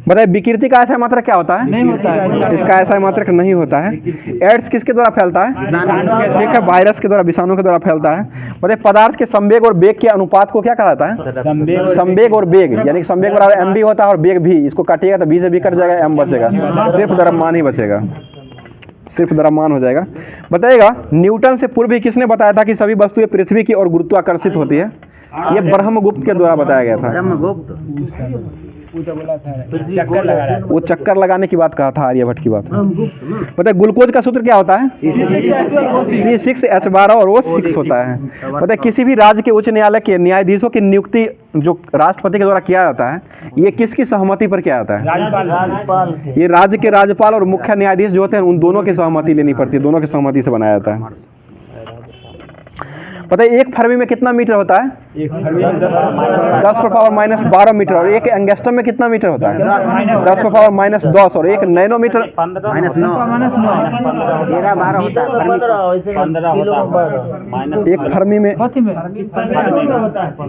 बताइए विकृति का ऐसा मात्रक क्या होता है? नहीं होता है, इसका ऐसा मात्रक नहीं होता है। एड्स किसके द्वारा फैलता है? ठीक है, वायरस के द्वारा, विषाणु के द्वारा फैलता है। बताइए पदार्थ के संवेग और वेग के अनुपात को क्या कहा जाता है? संवेग और वेग, यानी संवेग बराबर एम भी होता है और वेग भी, इसको काटिएगा तो बी से भी कट जाएगा, एम बचेगा, सिर्फ द्रव्यमान ही बचेगा, सिर्फ द्रव्यमान हो जाएगा। बताइएगा न्यूटन से पूर्व ही किसने बताया था कि सभी वस्तुएं पृथ्वी की ओर गुरुत्वाकर्षित होती है? ये ब्रह्मगुप्त के द्वारा बताया गया था। वो चक्कर लगाने की बात कहा था, आर्यभट्ट की बात। बताइए ग्लूकोज का सूत्र क्या होता है? C6H12 और वो 6 होता है। बताइए किसी भी राज्य के उच्च न्यायालय के न्यायाधीशों की नियुक्ति जो राष्ट्रपति के द्वारा किया जाता है ये किसकी सहमति पर किया जाता है? राज्यपाल। ये राज्य के राज्यपाल और मुख्य न्यायाधीश जो होते हैं उन दोनों की सहमति लेनी पड़ती है, दोनों की सहमति से बनाया जाता है। बताइए 1 फरमी में कितना मीटर होता है? 10⁻⁻12 मीटर। और एक एंगस्ट्रम में कितना मीटर होता है? 10⁻⁻10। और एक नैनोमीटर -9 एक फरमी में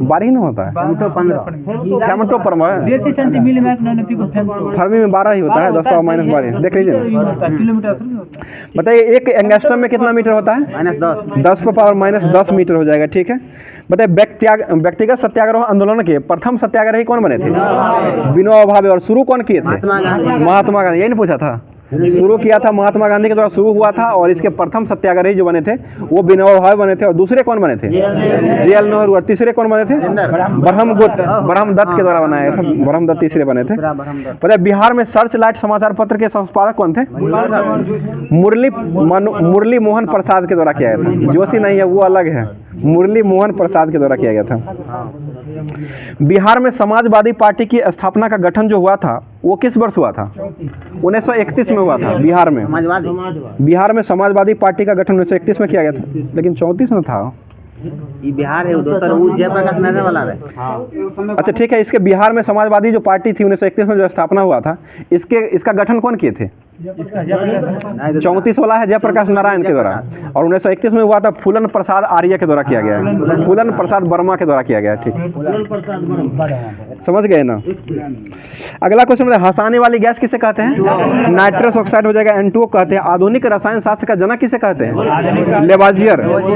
12 ही ना होता है, फरमी में 12 ही होता है, 10⁻12 देख लीजिए। बताइए एक एंगस्ट्रम में कितना मीटर होता है? -10⁻10 मीटर हो जाएगा। ठीक है, बताइए व्यक्तिगत सत्याग्रह आंदोलन के प्रथम सत्याग्रही कौन बने थे? विनोबा भावे। और शुरू कौन किए थे? महात्मा गांधी। यही नहीं पूछा था, शुरू किया था महात्मा गांधी के द्वारा शुरू हुआ था। और इसके प्रथम सत्याग्रही जो बने थे वो विनोबा भावे बने थे। और दूसरे कौन बने थे? JL नेहरू। और तीसरे कौन बने थे? ब्रह्मदत्त के द्वारा बनाया था, ब्रह्मदत्त तीसरे बने थे। पता है बिहार में सर्च लाइट समाचार पत्र के संपादक कौन थे? मुरली मोहन प्रसाद के द्वारा किया गया था। जोशी नहीं है, वो अलग है, मुरली मोहन प्रसाद के द्वारा किया गया था। बिहार में समाजवादी पार्टी की स्थापना का गठन जो हुआ था वो किस वर्ष हुआ था? 1931 में हुआ था। बिहार में समाजवादी पार्टी का गठन 1931 में किया गया था, लेकिन 34 में था। बिहार है दोसर, वो जयप्रकाश नारायण वाला है। अच्छा ठीक है, इसके बिहार में समाजवादी जो पार्टी थी 1931 में जो स्थापना हुआ था, इसका गठन कौन किए थे? 34 वाला है जयप्रकाश नारायण के द्वारा। और 1931 में हुआ था फूलन प्रसाद आर्य के द्वारा किया गया है, फूलन प्रसाद वर्मा के द्वारा किया गया है। ठीक, समझ गए ना? अगला क्वेश्चन, हंसाने वाली गैस किसे कहते हैं? नाइट्रस ऑक्साइड हो जाएगा, N2O कहते हैं। आधुनिक रसायन शास्त्र का जनक किसे कहते हैं?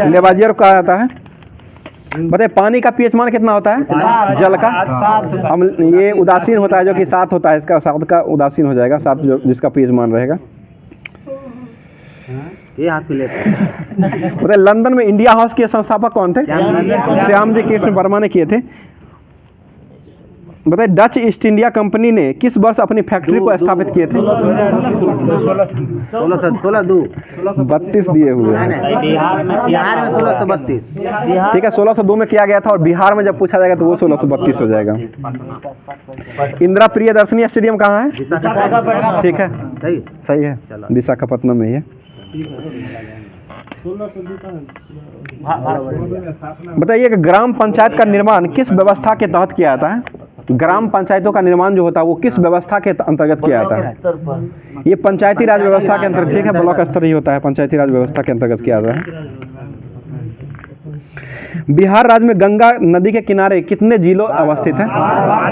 लेवाजियर कहा जाता है। बताइए पानी का pH मान कितना होता है? जल का ये उदासीन होता है, जो कि 7 होता है, इसका 7 का उदासीन हो जाएगा, 7 जो जिसका pH मान रहेगा। ये हाथ पे लेते हैं। बताइए लंदन में इंडिया हाउस के संस्थापक कौन थे? श्यामजी कृष्ण वर्मा ने किए थे। बताइए डच ईस्ट इंडिया कंपनी ने किस वर्ष अपनी फैक्ट्री को स्थापित किए थे? 1632 दिए हुए हैं। बिहार में 1632। ठीक है, 1602 में किया गया था। और बिहार में जब पूछा जाएगा तो वो 1632 हो जाएगा। इंदिरा प्रियदर्शनी स्टेडियम कहाँ है? ठीक है, सही है, विशाखापट्टनम में ही है। बताइए ग्राम पंचायत का निर्माण किस व्यवस्था के तहत किया जाता है? ग्राम पंचायतों का निर्माण जो होता है वो किस व्यवस्था के अंतर्गत किया जाता है? ये पंचायती राज व्यवस्था के अंतर्गत। ठीक है, ब्लॉक स्तर ही होता है, पंचायती राज व्यवस्था के अंतर्गत किया जाता है। बिहार राज्य में गंगा नदी के किनारे कितने जिलों अवस्थित है?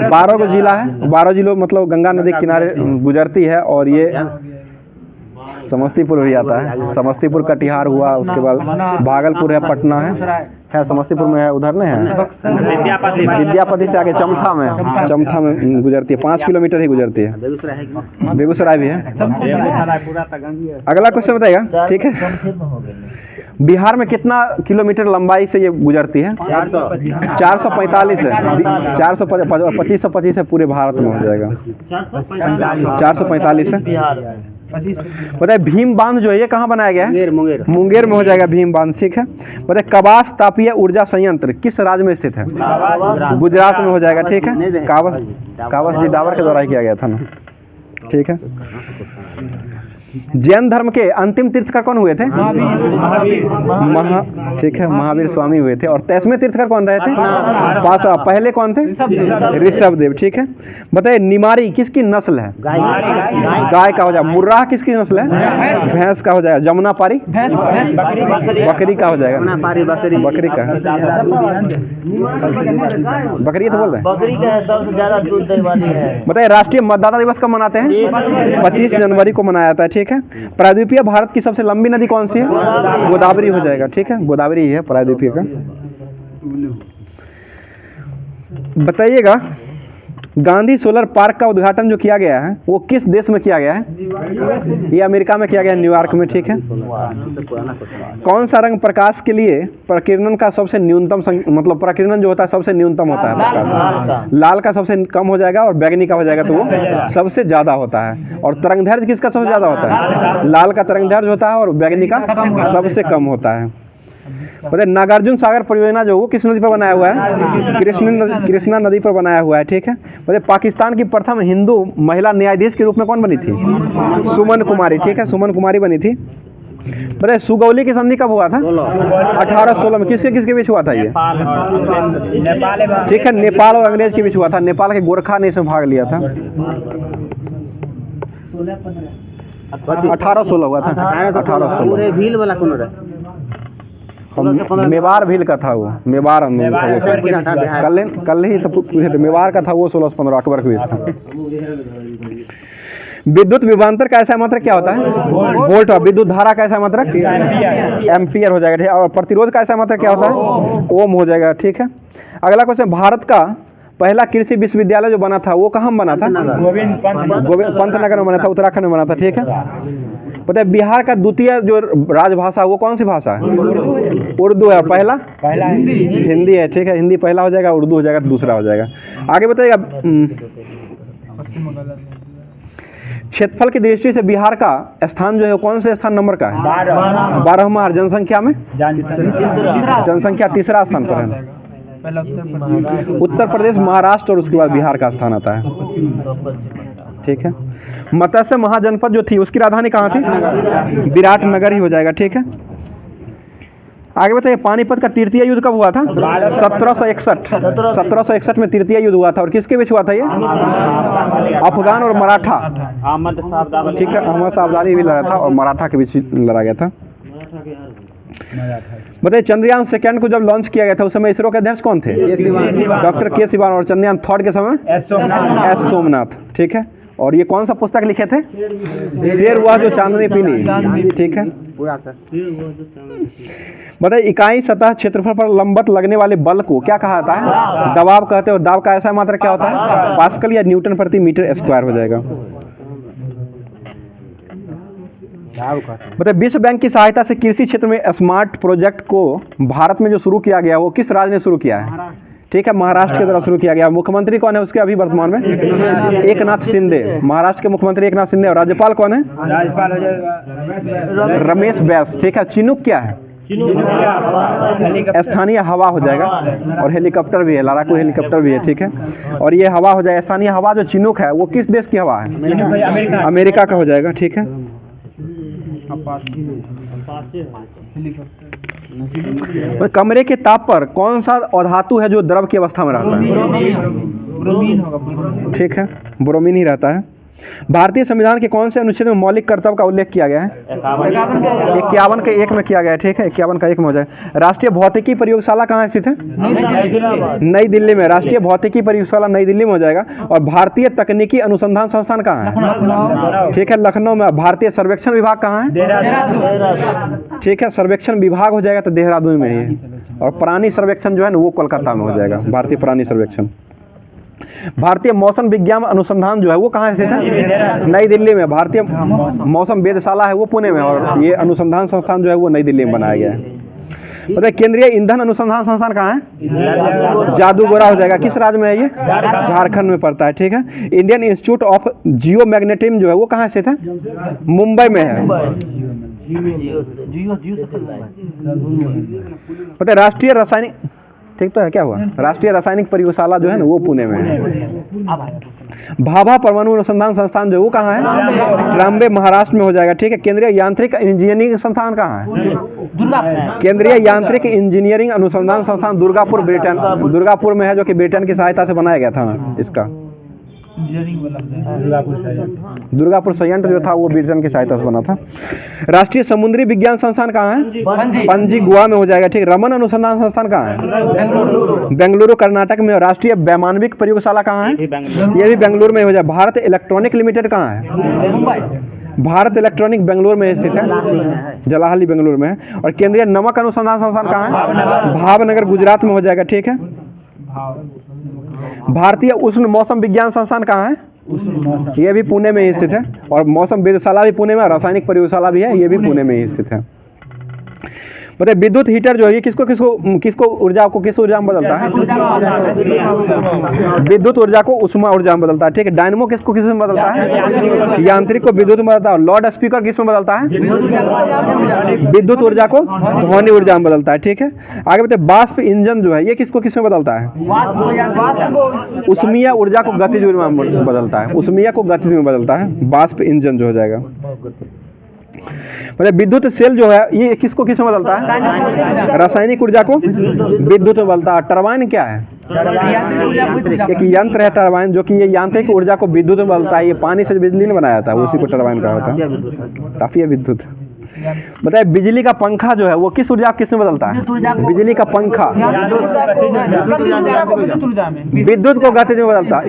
12 को जिला है। 12 जिलों मतलब गंगा नदी के किनारे गुजरती है। और ये समस्तीपुर भी आता है। समस्तीपुर कटिहार हुआ, उसके बाद भागलपुर है, पटना है समस्तीपुर में है, उधर नहीं है। विद्यापति से आगे चमथा में गुजरती है। 5 किलोमीटर ही गुजरती है। बेगूसराय भी है। अगला क्वेश्चन बताइएगा, ठीक है। बिहार में कितना किलोमीटर लंबाई से ये गुजरती है? 445 है। 425 है, पूरे भारत में हो जाएगा। 445 है। बताइए भीम बांध जो है ये कहाँ बनाया गया है? मुंगेर में हो जाएगा भीम बांध, ठीक है। बताइए कबास तापीय ऊर्जा संयंत्र किस राज्य में स्थित है? गुजरात में हो जाएगा, ठीक है। कावस जी डावर के द्वारा ही किया गया था ना, ठीक है। जैन धर्म के अंतिम तीर्थकर कौन हुए थे? ठीक है, महावीर स्वामी हुए थे। और 23वें तीर्थकर कौन रहे थे? पहले कौन थे? ऋषभ देव, ठीक है। बताइए निमारी किसकी नस्ल है? गाय का हो जाएगा। मुर्राह किसकी नस्ल है? भैंस का हो जाएगा। जमुनापारी बकरी का हो जाएगा। बकरी का, बकरी तो बोल रहे हैं। बकरी का सबसे ज्यादा दूध देने वाली है। बताइए राष्ट्रीय मतदाता दिवस कब मनाते हैं? 25 जनवरी को मनाया जाता है, ठीक है। प्रायद्वीपीय भारत की सबसे लंबी नदी कौन सी है? गोदावरी हो जाएगा, ठीक है। गोदावरी है प्रायद्वीपीय का। बताइएगा गांधी सोलर पार्क का उद्घाटन जो किया गया है वो किस देश में किया गया है? ये अमेरिका में किया गया है, न्यूयॉर्क में, ठीक है। कौन सा रंग प्रकाश के लिए प्रकीर्णन का सबसे न्यूनतम मतलब प्रकीर्णन जो होता है सबसे न्यूनतम होता है प्रकाश? लाल का सबसे कम हो जाएगा और बैगनी का हो जाएगा तो वो सबसे ज़्यादा होता है। और तरंगदैर्घ्य किसका सबसे ज़्यादा होता है? लाल का तरंगदैर्घ्य होता है और बैगनी का सबसे कम होता है। बताइए नागार्जुन सागर परियोजना जो वो किस नदी पर बनाया हुआ है? कृष्णा नदी पर बनाया हुआ है, ठीक है। बताइए पाकिस्तान की प्रथम हिंदू महिला न्यायाधीश के रूप में कौन बनी थी? सुमन कुमारी, ठीक है। सुमन कुमारी बनी थी। बताइए सुगौली की संधि कब हुआ था? 1816 में। किसके किसके बीच हुआ था ये? ठीक है, नेपाल और अंग्रेज के बीच हुआ था। नेपाल के गोरखा ने इसमें भाग लिया था। 1816 हुआ था। 1816 भील वाला कौन रहा? मेवाड़ भील का था वो। मेवाड़ कल ही तो पूछे थे। मेवाड़ का था वो 1615 अकबर के बीच था। विद्युत विभवांतर का ऐसा मात्रक क्या होता है? वोल्ट। और विद्युत धारा का ऐसा मात्रक एम्पियर हो जाएगा, ठीक है। और प्रतिरोध का ऐसा मात्रक क्या होता है? ओम हो जाएगा, ठीक है। अगला क्वेश्चन, भारत का पहला कृषि विश्वविद्यालय जो बना था वो कहाँ बना था? गोविंद पंतनगर में बना था, उत्तराखंड में बना था, ठीक है। पता है बिहार का द्वितीय जो राजभाषा वो कौन सी भाषा है? उर्दू है। पहला हिंदी है, ठीक है। हिंदी पहला हो जाएगा, उर्दू हो जाएगा दूसरा हो जाएगा। आगे बताइएगा क्षेत्रफल की दृष्टि से बिहार का स्थान जो है कौन से स्थान नंबर का है? 12वां। जनसंख्या में जनसंख्या तीसरा स्थान पर है। उत्तर प्रदेश, महाराष्ट्र और उसके बाद बिहार का स्थान आता है, ठीक है। मत्स्य महाजनपद जो थी उसकी राजधानी कहाँ थी? विराटनगर ही हो जाएगा, ठीक है। आगे बताइए पानीपत का तृतीय युद्ध कब हुआ था? 1761। 1761 में तृतीय युद्ध हुआ था। और किसके बीच हुआ था ये? अफगान और मराठा, ठीक है। अहमद साहबजादी भी लड़ा था और मराठा के बीच लड़ा गया था। बताइए चंद्रयान सेकंड को जब लॉन्च किया गया था उस समय इसरो के अध्यक्ष कौन थे? डॉक्टर के सिवान। और चंद्रयान थर्ड के समय एस सोमनाथ, ठीक है। और ये कौन सा पुस्तक लिखे थे? शेर हुआ जो चांदनी पीली, ठीक है। बताइए इकाई सतह क्षेत्रफल पर लंबवत लगने वाले बल को क्या कहा जाता है? दबाव कहते हैं। और दाब का ऐसा मात्रा क्या होता है? पास्कल या न्यूटन प्रति मीटर स्क्वायर हो जाएगा। बताइए विश्व बैंक की सहायता से कृषि क्षेत्र में स्मार्ट प्रोजेक्ट को भारत में जो शुरू किया गया वो किस राज्य ने शुरू किया है? ठीक है, महाराष्ट्र के द्वारा शुरू किया गया। मुख्यमंत्री कौन है उसके अभी वर्तमान में? एकनाथ शिंदे, महाराष्ट्र के मुख्यमंत्री एकनाथ शिंदे। और राज्यपाल कौन है? रमेश बैस, ठीक है। चिनूक क्या है? स्थानीय हवा हो जाएगा। और हेलीकॉप्टर भी है, लड़ाकू हेलीकॉप्टर भी है, ठीक है। और ये हवा हो जाएगा स्थानीय हवा। जो चिनूक है वो किस देश की हवा है? अमेरिका का हो जाएगा, ठीक है। कमरे के ताप पर कौन सा अधातु है जो द्रव की अवस्था में रहता है? ठीक है, ब्रोमीन ही रहता है। भारतीय संविधान के कौन से अनुच्छेद में मौलिक कर्तव्य का उल्लेख किया गया है? 51 के 1 में किया गया है, ठीक है, 51 का 1 में हो जाए। राष्ट्रीय भौतिकी प्रयोगशाला कहाँ स्थित है? नई दिल्ली में। राष्ट्रीय भौतिकी प्रयोगशाला नई दिल्ली में हो जाएगा। और भारतीय तकनीकी अनुसंधान संस्थान कहाँ है? ठीक है, लखनऊ में। भारतीय सर्वेक्षण विभाग कहाँ है? ठीक है, सर्वेक्षण विभाग हो जाएगा तो देहरादून में ही। और प्राणी सर्वेक्षण जो है ना वो कोलकाता में हो जाएगा, भारतीय प्राणी सर्वेक्षण। भारतीय मौसम विज्ञान अनुसंधान जो है वो कहाँ स्थित है? नई दिल्ली में। भारतीय मौसम वेधशाला है वो पुणे में, और ये अनुसंधान संस्थान जो है वो नई दिल्ली में बनाया गया है। बताइए केंद्रीय ईंधन अनुसंधान संस्थान कहाँ है? जादूगोरा हो जाएगा। किस राज्य में है ये? झारखंड में पड़ता है, ठीक है। Indian institute of geo magnetism जो है वो कहाँ स्थित है? मुंबई में है। बताइए राष्ट्रीय रासायनिक, ठीक तो है, क्या हुआ? राष्ट्रीय रासायनिक प्रयोगशाला जो है ना वो पुणे में है। भाभा परमाणु अनुसंधान संस्थान जो है वो कहाँ है? ट्राम्बे महाराष्ट्र में हो जाएगा, ठीक है। केंद्रीय यांत्रिक इंजीनियरिंग संस्थान कहाँ है? केंद्रीय यांत्रिक इंजीनियरिंग अनुसंधान संस्थान दुर्गापुर, ब्रिटेन। दुर्गापुर में है, जो कि ब्रिटेन की सहायता से बनाया गया था इसका। दुर्गापुर संयंत्र जो था वो ब्रिटेन की सहायता से बना था। राष्ट्रीय समुद्री विज्ञान संस्थान कहाँ है? पणजी गोवा में हो जाएगा, ठीक। रमन अनुसंधान संस्थान कहाँ है? बेंगलुरु कर्नाटक में। राष्ट्रीय वैमानिक प्रयोगशाला कहाँ है? ये भी बेंगलुरु में हो जाए। भारत इलेक्ट्रॉनिक लिमिटेड कहाँ है? भारत इलेक्ट्रॉनिक बेंगलुरु में स्थित है, जलाहली बेंगलुरु में है। और केंद्रीय नमक अनुसंधान संस्थान कहाँ है? भावनगर गुजरात में हो जाएगा, ठीक है। भारतीय उष्ण मौसम विज्ञान संस्थान कहाँ है? ये भी पुणे में ही स्थित है। और मौसम वेधशाला भी पुणे में, रासायनिक प्रयोगशाला भी है, ये भी पुणे में ही स्थित है। बताइए विद्युत हीटर जो है ये किसको ऊर्जा को किस ऊर्जा में बदलता है? विद्युत ऊर्जा को उष्मा ऊर्जा में बदलता है, ठीक है। डायनमो किस में बदलता है? यांत्रिक को विद्युत में बदलता है। लॉर्ड स्पीकर किस में बदलता है? विद्युत ऊर्जा को ध्वनि ऊर्जा में बदलता है, ठीक है। आगे बताइए बाष्प इंजन जो है ये किस में बदलता है? उष्मीय ऊर्जा को गतिज ऊर्जा में बदलता है। उष्मीय को गतिज में बदलता है बाष्प इंजन जो हो जाएगा। मतलब विद्युत सेल जो है ये किस में बदलता है? रासायनिक ऊर्जा को विद्युत में बदलता है। टरबाइन क्या है? एक यंत्र है टरबाइन, जो कि ये यांत्रिक ऊर्जा को विद्युत में बदलता है। ये पानी से बिजली नहीं बनाया था, उसी को टरबाइन कहा होता है। तापीय विद्युत। बताइए बिजली का पंखा जो है वो किस ऊर्जा किस में बदलता है? बिजली का पंखा विद्युत को गतिज में बदलता है।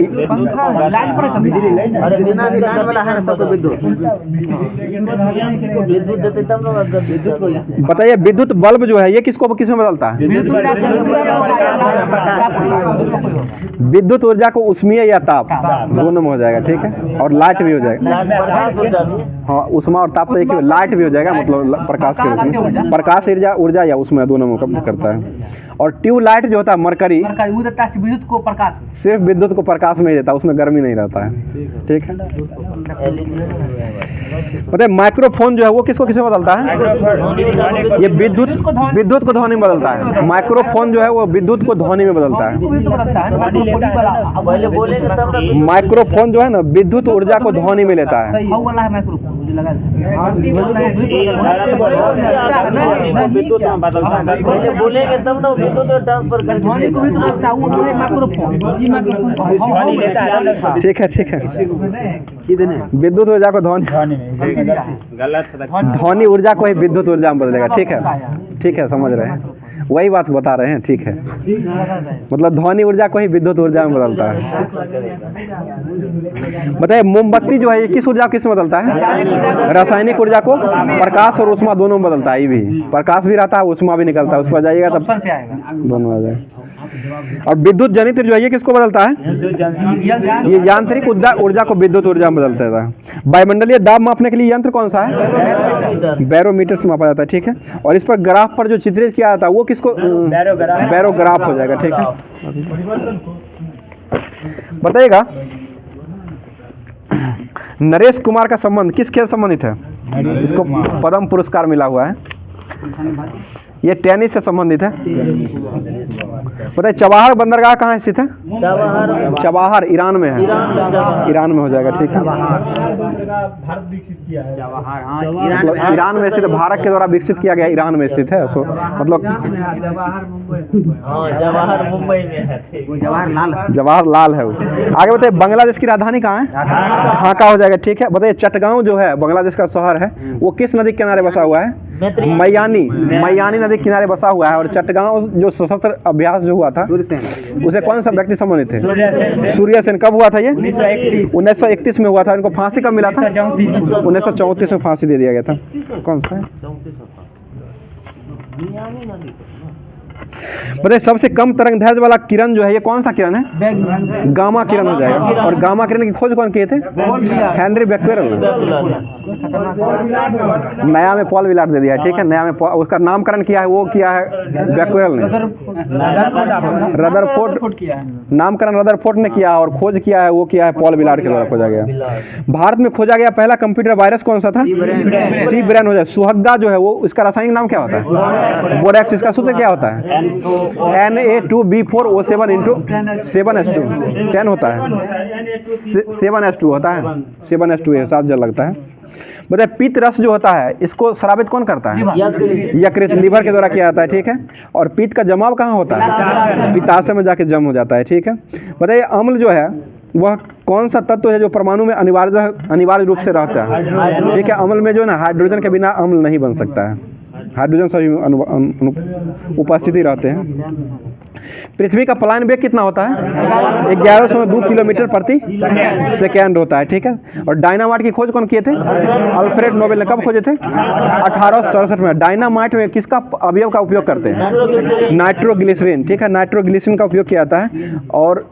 बताइए विद्युत बल्ब जो है ये किस में बदलता है? विद्युत ऊर्जा को उष्मीय या ताप दोनों में हो जाएगा, ठीक है। और लाइट भी हो जाएगा। हाँ, उष्मा और ताप तो एक ही, लाइट भी हो जाएगा, मतलब प्रकाश के रूप में। प्रकाश ऊर्जा या उसमें दोनों में करता है। और ट्यूबलाइट जो होता है मरकरी विद्युत को प्रकाश, सिर्फ विद्युत को प्रकाश में ही देता है, उसमें गर्मी नहीं रहता है, ठीक है। बताइए माइक्रोफोन जो है वो किस में बदलता है? ये विद्युत को ध्वनि में बदलता है। माइक्रोफोन जो है वो विद्युत को ध्वनि में बदलता है। माइक्रोफोन जो है ना विद्युत ऊर्जा को ध्वनि में लेता है। ठीक है, ठीक है। विद्युत ऊर्जा को ध्वनि ऊर्जा को ही विद्युत ऊर्जा में बदलेगा, ठीक है, ठीक है, समझ रहे हैं, वही बात बता रहे हैं, ठीक है। मतलब ध्वनि ऊर्जा को ही विद्युत ऊर्जा में बदलता है। बताइए मोमबत्ती जो है ये किस ऊर्जा किस में बदलता है? रासायनिक ऊर्जा को प्रकाश और उष्मा दोनों में बदलता है। ये भी प्रकाश भी रहता है, उष्मा भी निकलता है, उस पर जाइएगा तब दोनों आ जाए। और विद्युत जनित्र जो है ये किसको बदलता है? ये यांत्रिक ऊर्जा को विद्युत ऊर्जा में बदलता है। वायुमंडलीय दाब मापने के लिए यंत्र कौन सा है? बैरोमीटर से मापा जाता है, ठीक है। और इस पर ग्राफ पर जो चित्रित किया जाता है वो किसको? बैरोग्राफ हो जाएगा, ठीक है। बताइएगा नरेश कुमार का संबंध किस खेल संबंधित है? इसको पद्म पुरस्कार मिला हुआ है। ये टेनिस से संबंधित है। बताइए चबाहर बंदरगाह कहाँ स्थित है? जवाहर चबाहर ईरान में है। ईरान में हो जाएगा, ठीक है। जवाहर, हाँ मतलब ईरान में स्थित, भारत के द्वारा विकसित किया गया ईरान में स्थित है। सो मतलब जवाहर मुंबई में है। जवाहरलाल है वो। आगे बताइए बांग्लादेश की राजधानी कहाँ है? ढाका हो जाएगा, ठीक है। बताइए चटगांव जो है बांग्लादेश का शहर है, वो किस नदी के किनारे बसा हुआ है? मैयानी नदी के किनारे बसा हुआ है। और चटगांव जो सशस्त्र अभ्यास जो हुआ था उसे कौन सा व्यक्ति संबंधित थे? सूर्य सेन। कब हुआ था ये? 1931 में हुआ था। इनको फांसी कब मिला था? 1934 में फांसी दे दिया गया था। कौन सा है? बताइए सबसे कम तरंग दैर्ध्य वाला किरण जो है ये कौन सा किरण है? गामा किरण हो जाएगा। और गामा किरण की खोज कौन किए थे? हेनरी बेक्वेरेल। नया में पॉल विलार्ड दे दिया है, ठीक है। नया में उसका नामकरण किया है, वो किया है बेक्वेरेल ने। रदरफोर्ड नामकरण रदरफोर्ड ने किया और खोज किया है, वो किया है पॉल विलार्ड के द्वारा खोजा गया। भारत में खोजा गया पहला कंप्यूटर वायरस कौन सा था? सी ब्रेन हो जाए। सुहगदा जो है वो इसका रासायनिक नाम क्या होता है? बोरेक्स। इसका सूत्र क्या होता है? Na2B4O7 × 7H2 10 होता है। 7H2 होता है। 7H2 है, 7 जल लगता है। बताइए पित्त रस जो होता है इसको स्रावित कौन करता है? यकृत, लीवर के द्वारा किया जाता है, ठीक है। और पित्त का जमाव कहाँ होता है? पित्ताशय में जाके जम हो जाता है, ठीक है। बताइए अम्ल जो है वह कौन सा तत्व है जो परमाणु में अनिवार्य रूप से रहता है? ठीक है। अम्ल में जो है ना हाइड्रोजन के बिना अम्ल नहीं बन सकता है। हाइड्रोजन सभी उपस्थिति रहते हैं। पृथ्वी का पलायन वेग कितना होता है? 1102 किलोमीटर प्रति सेकेंड होता है, ठीक है। और डायनामाइट की खोज कौन किए थे? अल्फ्रेड नोबेल ने। कब खोजे थे? 1867 में। डायनामाइट में किसका अवयव का उपयोग करते हैं? नाइट्रोग्लिसरीन, ठीक है। नाइट्रोग्लिसरीन का उपयोग किया जाता है। और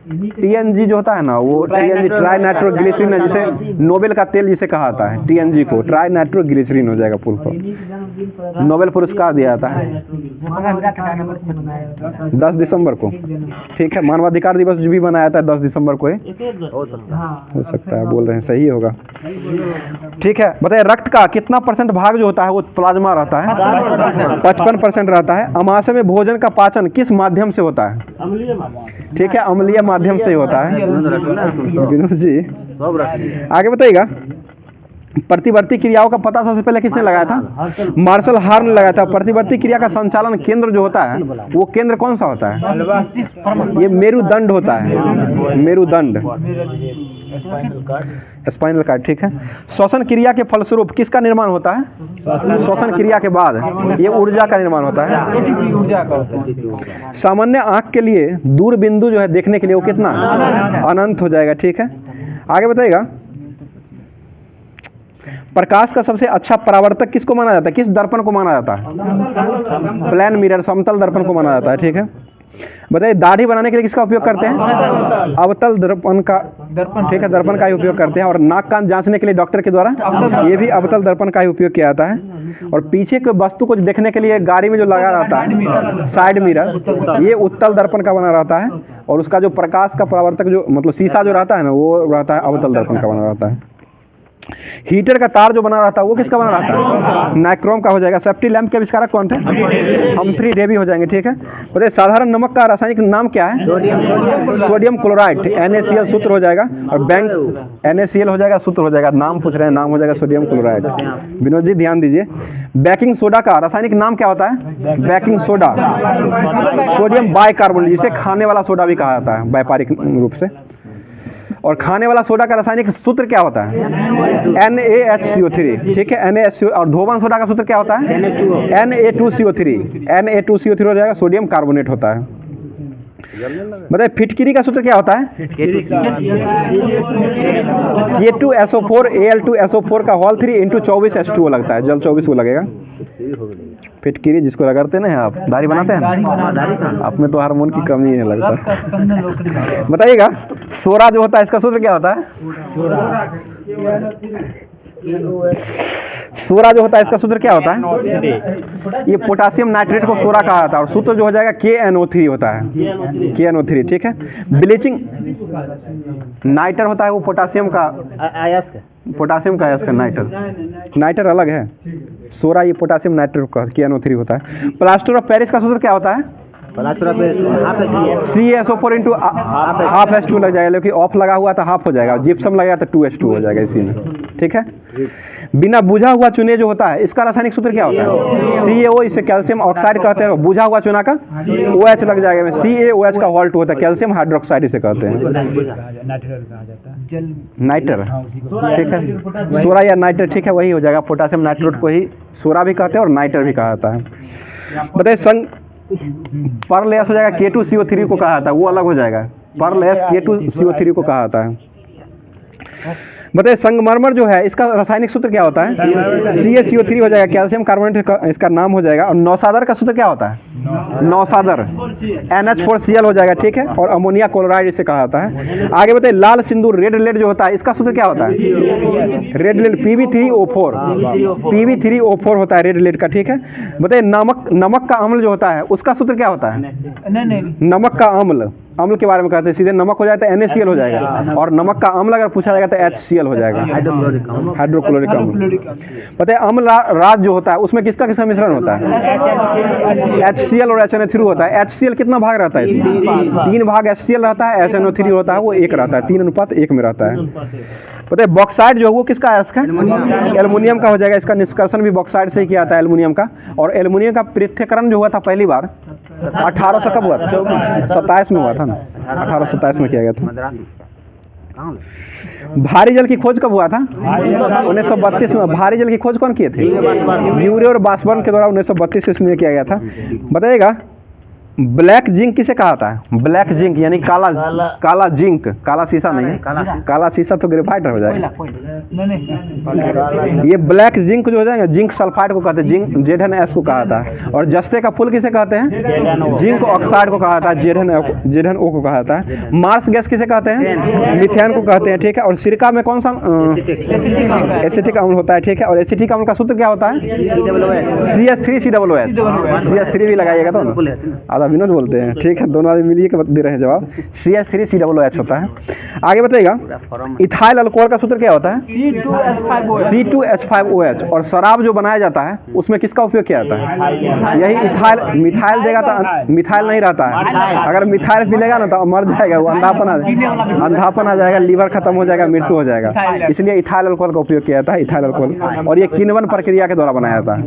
TNG जो होता है ना वो TNG ट्राई नाइट्रोग्लिसरीन है, जिसे नोबेल का तेल जिसे कहा जाता है। TNG को ट्राई नाइट्रोग्लिसरीन हो जाएगा फुल फॉर्म। नोबेल पुरस्कार दिया जाता है 10 दिसंबर को, ठीक है। मानवाधिकार दिवस भी मनाया जाता है 10 दिसंबर को। हो सकता है, बोल रहे हैं सही होगा, ठीक है। बताइए रक्त का कितना % भाग जो होता है वो प्लाज्मा रहता है? 55% रहता है। अमाशय में भोजन का पाचन किस माध्यम से होता है? ठीक है, अम्लीय माध्यम से होता है। विनोद जी आगे बताइएगा। प्रतिवर्ती क्रियाओं का पता सबसे पहले किसने लगाया था? मार्शल हार्न ने लगाया था। प्रतिवर्ती क्रिया का संचालन केंद्र जो होता है वो केंद्र कौन सा होता है? ये मेरुदंड होता है। मेरुदंड, स्पाइनल कार्ड, ठीक है। श्वसन क्रिया के फलस्वरूप किसका निर्माण होता है? श्वसन क्रिया के बाद ये ऊर्जा का निर्माण होता है। सामान्य आंख के लिए दूर बिंदु जो है देखने के लिए वो कितना? अनंत हो जाएगा, ठीक है। आगे बताइएगा प्रकाश का सबसे अच्छा परावर्तक किसको माना जाता है? किस दर्पण को माना जाता है? प्लेन मिरर, समतल दर्पण को माना जाता है, ठीक है। बताइए दाढ़ी बनाने के लिए किसका उपयोग करते हैं? अवतल दर्पण का, ठीक है, दर्पण का ही उपयोग करते हैं। और नाक कान जांचने के लिए डॉक्टर के द्वारा ये भी अवतल दर्पण का ही उपयोग किया जाता है। और पीछे के वस्तु को देखने के लिए गाड़ी में जो लगा रहता है साइड मिरर, ये उत्तल दर्पण का बना रहता है। और उसका जो प्रकाश का परावर्तक जो मतलब शीशा जो रहता है ना वो रहता है अवतल दर्पण का बना रहता है। हीटर का तार जो बना रहता है वो किसका बना रहता है? नाइक्रोम का हो जाएगा। सेफ्टी लैंप के आविष्कारक कौन थे? हम्फ्री डेवी हो जाएंगे, ठीक है। बताइए साधारण नमक का रासायनिक नाम क्या है? सोडियम क्लोराइड, NaCl सूत्र हो जाएगा। और बैंक NaCl हो जाएगा, सूत्र हो जाएगा। नाम पूछ रहे हैं, नाम हो जाएगा सोडियम क्लोराइड। विनोद जी ध्यान दीजिए। बेकिंग सोडा का रासायनिक नाम क्या होता है? बेकिंग सोडा, सोडियम बाइकार्बोनेट, जिसे खाने वाला सोडा भी कहा जाता है व्यापारिक रूप से। और खाने वाला सोडा का रासायनिक सूत्र क्या होता है? NaHCO3, ठीक है। NaHCO। और धोवन सोडा का सूत्र क्या होता है? Na2CO3। Na2CO3 हो जाएगा, सोडियम कार्बोनेट होता है। बताइए फिटकिरी का सूत्र क्या होता है? K2SO4 Al2SO4 का होल 3 × 24 H2O लगता है। जल 24 को लगेगा। फिटकिरी जिसको रगड़ते ना आप, दाढ़ी बनाते हैं ना, आप में तो हार्मोन की कमी है लगता है। बताइएगा सोरा जो होता है इसका सूत्र क्या होता है? सोरा जो होता है इसका सूत्र क्या होता है? ये पोटासियम नाइट्रेट को सोरा कहा जाता है। और सूत्र जो हो जाएगा KNO3 होता है। KNO3, ठीक है। ब्लीचिंग नाइटर होता है वो पोटासियम का अयस्क, पोटासियम का अयस्क नाइटर। नाइटर अलग है, सोरा ये पोटासियम नाइट्रेट का KNO3 होता है। प्लास्टर ऑफ पेरिस का सूत्र क्या होता है? पलाचपुरा पे हाफ है CaSO4 इंटू हाफ H2 लग जाएगा, क्योंकि ऑफ लगा हुआ था हाफ हो जाएगा, जिप्सम लगेगा तो 2H2 हो जाएगा इसी में। ठीक है। बिना बुझा हुआ चूने जो होता है इसका रासायनिक सूत्र क्या होता है? CaO, इसे कैल्शियम ऑक्साइड कहते हैं। बुझा हुआ चूना का OH लग जाएगा, CaOH का हॉल्ट होता है, कैल्शियम हाइड्रोक्साइड इसे कहते हैं। नाइटर, ठीक है, सोरा या नाइटर, ठीक है, वही हो जाएगा। पोटासियम नाइट्रेट को ही सोरा भी कहते हैं और नाइटर भी कहा जाता है। बताइए संग पर लेस हो जाएगा K2CO3 को कहा जाता है, वो अलग हो जाएगा। पर लेस K2CO3 को कहा जाता है। बताइए संगमरमर जो है इसका रासायनिक सूत्र क्या होता है? CaCO3 हो जाएगा, कैल्शियम कार्बोनेट इसका नाम हो जाएगा। और नौसादर का सूत्र क्या होता है? नौसादर NH4Cl हो जाएगा, ठीक है। और अमोनिया क्लोराइड इसे कहा जाता है। आगे बताइए लाल सिंदूर रेड लेड जो होता है इसका सूत्र क्या होता है? रेड लेड PB3O4 होता है रेड लेड का, ठीक है। बताइए नमक का अम्ल जो होता है उसका सूत्र क्या होता है? नमक का अम्ल के बारे में कहते हैं, सीधे नमक हो जाए तो NaCl हो जाएगा, और नमक का अम्ल अगर पूछा जाएगा तो HCl हो जाएगा, हाइड्रोक्लोरिक अम्ल। पता है अम्ल राज जो होता है उसमें किसका किसका मिश्रण होता है? HCl और HNO3 होता है। HCl कितना भाग रहता है इसमें? 3 भाग HCl रहता है, HNO3 होता है वो 1 रहता है, 3:1 में रहता है। पता है बॉक्साइड जो है वो किसका है? इसका एल्युमिनियम का हो जाएगा। इसका निष्कर्षण भी बॉक्साइड से ही किया था, एल्युमिनियम का। और एल्युमिनियम का पृथक्करण जो हुआ था पहली बार 1800 कब हुआ था? 27 में हुआ था ना, 1827 में किया गया था। भारी जल की खोज कब हुआ था? 1932 में। भारी जल की खोज कौन किए थे? यूरे और बासबर्न के द्वारा 1932 ईस्वी में किया गया था। बताइएगा ब्लैक जिंक किसे कहा था? ब्लैक जिंक यानी काला जिंक, काला शीशा नहीं, काला शीशा तो ग्रेफाइट हो जाएगा। ये ब्लैक जिंक जो हो जाएगा जिंक सल्फाइड को कहते हैं, जिंक ZnS को कहा था। और जस्ते का फूल किसे कहते हैं? जिंक ऑक्साइड को कहा था, ZnO को कहा था। मार्स गैस किसे कहते हैं? मीथेन को कहते हैं, ठीक है। और सिरका में कौन सा एसिटिक अम्ल होता है, ठीक है। और एसिटिक अम्ल का सूत्र क्या होता है? CH3COOH। CH3 भी लगाइएगा तो विनोद बोलते हैं, ठीक है, दोनों आदमी मिलिए के दे रहे हैं जवाब। CH3COOH होता है। आगे बताइएगा इथाइल अल्कोहल का सूत्र क्या होता है? C2H5OH। और शराब जो बनाया जाता है उसमें किसका उपयोग किया जाता है? यही इथाइल। मिथाइल देगा तो मिथाइल नहीं रहता है, अगर मिथाइल पी लेगा ना तो मर जाएगा वो, अंधापन आ जाएगा, लीवर खत्म हो जाएगा, मृत्यु हो जाएगा। इसलिए इथाइल अल्कोहल का उपयोग किया जाता है, इथाइल अल्कोहल। और ये किण्वन प्रक्रिया के द्वारा बनाया जाता है।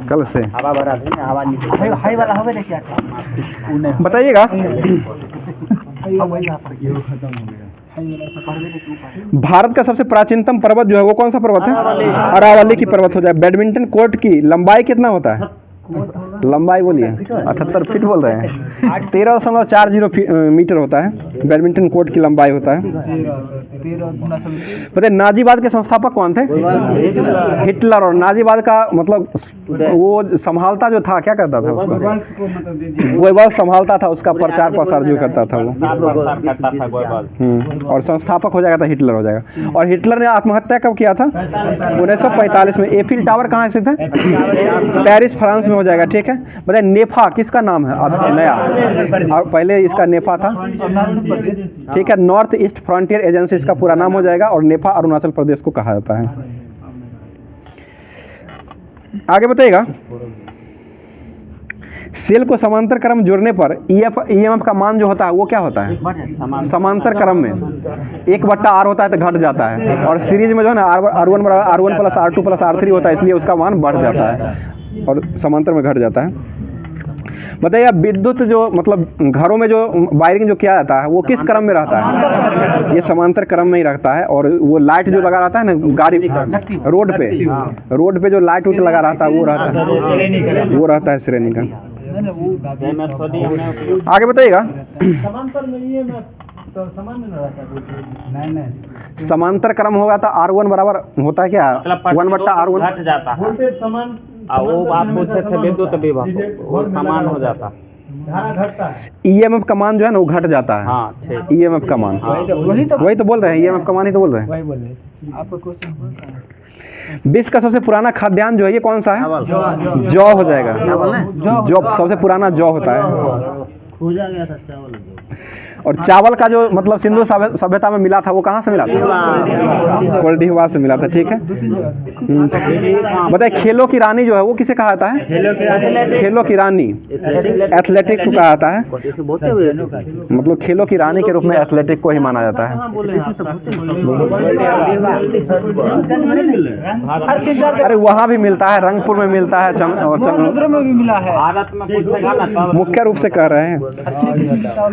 कल से बताइएगा भारत का सबसे प्राचीनतम पर्वत जो है वो कौन सा पर्वत है? अरावली की पर्वत हो जाए। बैडमिंटन कोर्ट की लंबाई कितना होता है? लंबाई बोलिए 78 फीट बोल रहे हैं, 13.40 मीटर होता है बैडमिंटन कोर्ट की लंबाई होता है। पता है नाजीवाद के संस्थापक कौन थे? हिटलर। और नाजीवाद का मतलब वो संभालता जो था, क्या करता था उसका? वो बस संभालता था, उसका प्रचार प्रसार जो करता था वो। और संस्थापक हो जाएगा तो हिटलर हो जाएगा। और हिटलर ने आत्महत्या कब किया था? 1945 में। एफिल टावर कहाँ स्थित है? पेरिस फ्रांस में हो जाएगा, ठीक है। बताइए नेफा किसका नाम है? अब नया, और पहले इसका नेफा था, ठीक है। नॉर्थ ईस्ट फ्रंटियर एजेंसी इसका पूरा नाम हो जाएगा। और नेफा अरुणाचल प्रदेश को कहा जाता है। आगे बताइएगा सेल को समांतर क्रम जोड़ने पर EMF का मान जो होता है वो क्या होता है? समांतर क्रम में 1/R होता है तो घट जाता है। और सीरीज में जो है ना R1 + R2 + R3 होता है, इसलिए उसका मान बढ़ जाता है और समांतर में घट जाता है। बताइए विद्युत जो मतलब घरों में जो वायरिंग जो किया जाता है वो किस क्रम में रहता है? ये समांतर क्रम में ही रहता है। और वो लाइट जो लगा रहता है ना गाड़ी रोड पे जो लाइट उट लगा रहता है वो रहता है श्रेणी का। आगे बताइएगा समांतर क्रम होगा तो R1 बराबर होता है क्या? 1/R1 घट जाता है, वो आप पूछते थे विद्युत विभव वो समान हो जाता है। EMF का मान जो है ना वो घट जाता है। हाँ, EMF का मान वही तो बोल रहे हैं, EMF का मान ही तो बोल रहे हैं। विश्व का सबसे पुराना खाद्यान्न जो है ये कौन सा है? जौ हो जाएगा। जौ सबसे पुराना जौ होता है। और चावल का जो मतलब सिंधु सभ्यता में मिला था वो कहाँ से मिला था? कोल्डिवा से मिला था, ठीक है। बताइए खेलों की रानी जो है वो किसे कहा जाता है? खेलों की रानी एथलेटिक्स को कहा जाता है। मतलब खेलों की रानी के रूप में एथलेटिक को ही माना जाता है। अरे वहाँ भी मिलता है, रंगपुर में मिलता है, समुद्र में भी मिला है। भारत में कुछ मुख्य रूप से कह रहे हैं।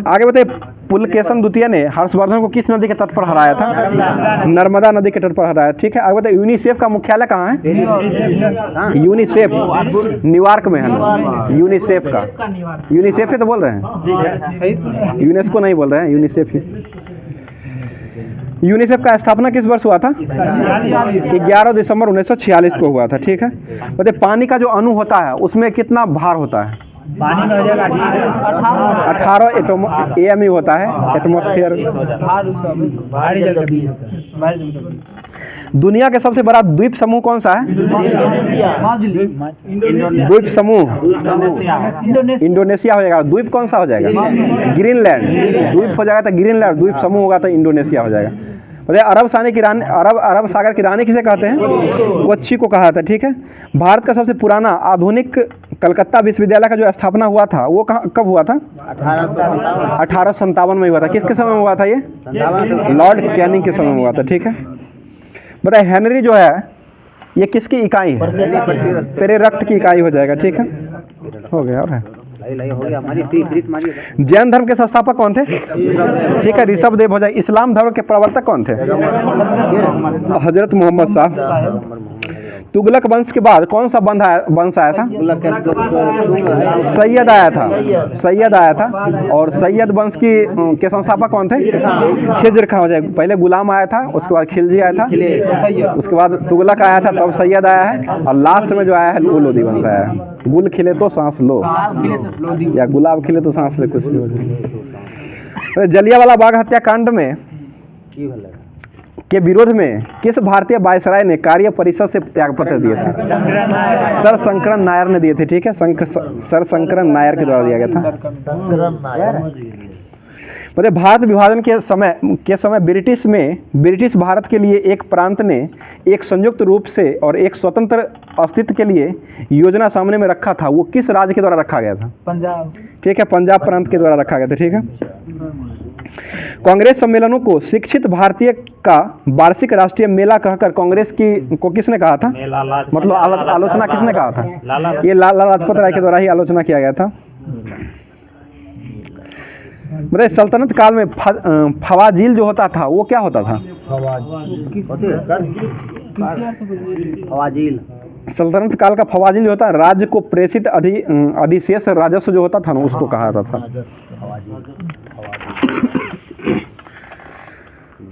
आगे बताइए पुलकेशन द्वितीय ने हर्षवर्धन को किस नदी के तट पर हराया था? नर्मदा नदी के तट पर हराया, ठीक है। आगे बताइए यूनिसेफ का मुख्यालय कहाँ है? यूनिसेफ न्यूयॉर्क में है ना, यूनिसेफ का। यूनिसेफ ही तो बोल रहे हैं, यूनेस्को नहीं बोल रहे हैं, यूनिसेफ ही। यूनिसेफ का स्थापना किस वर्ष हुआ था? 11 दिसंबर 1946 को हुआ था, ठीक है। बताइए पानी का जो अणु होता है उसमें कितना भार होता है? पानी में हो जाएगा 18 AMU होता है, एटमॉस्फेयर। दुनिया के सबसे बड़ा द्वीप समूह कौन सा है? द्वीप समूह इंडोनेशिया हो जाएगा। द्वीप कौन सा हो जाएगा? ग्रीनलैंड। द्वीप हो जाएगा तो ग्रीनलैंड, द्वीप समूह होगा तो इंडोनेशिया हो जाएगा। अरब सागर की रानी किसे कहते हैं? कोच्चि को कहा जाता है, ठीक है। भारत का सबसे पुराना आधुनिक कलकत्ता विश्वविद्यालय का जो स्थापना हुआ था वो कब हुआ था? 1857 में हुआ था। किसके समय में हुआ था ये? लॉर्ड कैनिंग के समय में हुआ था, ठीक है। बताइए हेनरी जो है ये किसकी इकाई है? तेरे रक्त की इकाई हो जाएगा, ठीक है। हो गया और है। जैन धर्म के संस्थापक कौन थे? ठीक है, ऋषभ देव हो जाए। इस्लाम धर्म के प्रवर्तक कौन थे? हजरत मोहम्मद साहब। तुगलक वंश के बाद कौन सा वंश आया था? सैयद आया था, सैयद आया था। और सैयद वंश के संस्थापक कौन थे? खिज्र खां हो जाए। पहले गुलाम आया था, उसके बाद खिलजी आया था, उसके बाद तुगलक आया था, तब सैयद आया है, और लास्ट में जो आया है वो लोधी वंश आया है। गुल खिले तो सांस लो, या गुलाब खिले तो सांस ले, कुछ भी हो जाए। जलियांवाला बाग हत्याकांड में के विरोध में किस भारतीय वायसराय ने कार्य परिषद से त्यागपत्र दिए थे? सर शंकरन नायर ने दिए थे, ठीक है। सर शंकरन नायर के द्वारा दिया गया था। मतलब भारत विभाजन के समय ब्रिटिश भारत के लिए एक प्रांत ने एक संयुक्त रूप से और एक स्वतंत्र अस्तित्व के लिए योजना सामने में रखा था। वो किस राज्य के द्वारा रखा गया था? पंजाब, ठीक है, पंजाब प्रांत के द्वारा रखा गया था, ठीक है। कांग्रेस सम्मेलनों को शिक्षित भारतीय का वार्षिक राष्ट्रीय मेला कहकर कांग्रेस को किसने कहा था? मतलब आलोचना किसने कहा था? ये लाला लाजपत राय के द्वारा ही आलोचना किया गया था। मतलब सल्तनत काल में फवाजील जो होता था वो क्या होता था? फवाजील सल्तनत काल का फवाजील जो होता है राज्य को प्रेषित अधिशेष राजस्व जो होता था ना उसको कहा जाता था।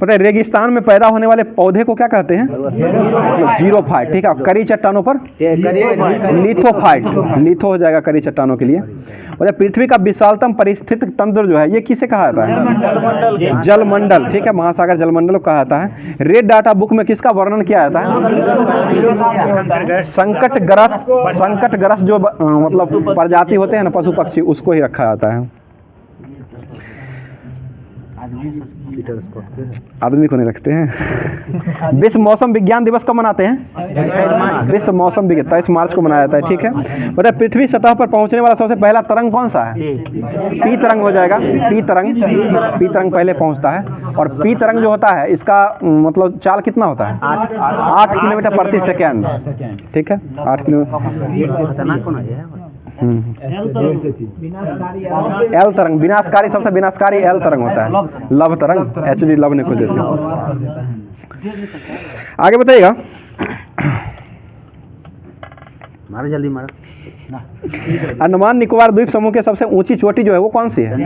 पता है रेगिस्तान में पैदा होने वाले पौधे को क्या कहते हैं? जीरोफाइट, ठीक है। करी चट्टानों पर लिथोफाइट, लिथो हो जाएगा करी चट्टानों के लिए। और पृथ्वी का विशालतम परिस्थितिक तंत्र जो है ये किसे कहा जाता है? जलमंडल, ठीक है, महासागर जलमंडल को कहा जाता है। रेड डाटा बुक में किसका वर्णन किया जाता है? संकटग्रस्त जो मतलब प्रजाति होते हैं ना पशु पक्षी, उसको ही रखा जाता है। आदमी को नहीं रखते हैं। विश्व मौसम विज्ञान दिवस कब मनाते हैं? विश्व मौसम विज्ञान 23 मार्च को मनाया जाता है, ठीक है। बताइए पृथ्वी सतह पर पहुंचने वाला सबसे पहला तरंग कौन सा है? पी तरंग हो जाएगा। पी तरंग पहले पहुंचता है। और पी तरंग जो होता है इसका मतलब चाल कितना होता है? 8 किलोमीटर प्रति सेकेंड, ठीक है, 8 किलोमीटर। एल तरंग विनाशकारी, सबसे विनाशकारी एल तरंग होता है। लव तरंग, HD लव ने खोजे थे। आगे बताइएगा। मारो जल्दी मारो। अंडमान निकोबार द्वीप समूह के सबसे ऊंची चोटी जो है वो कौन सी है?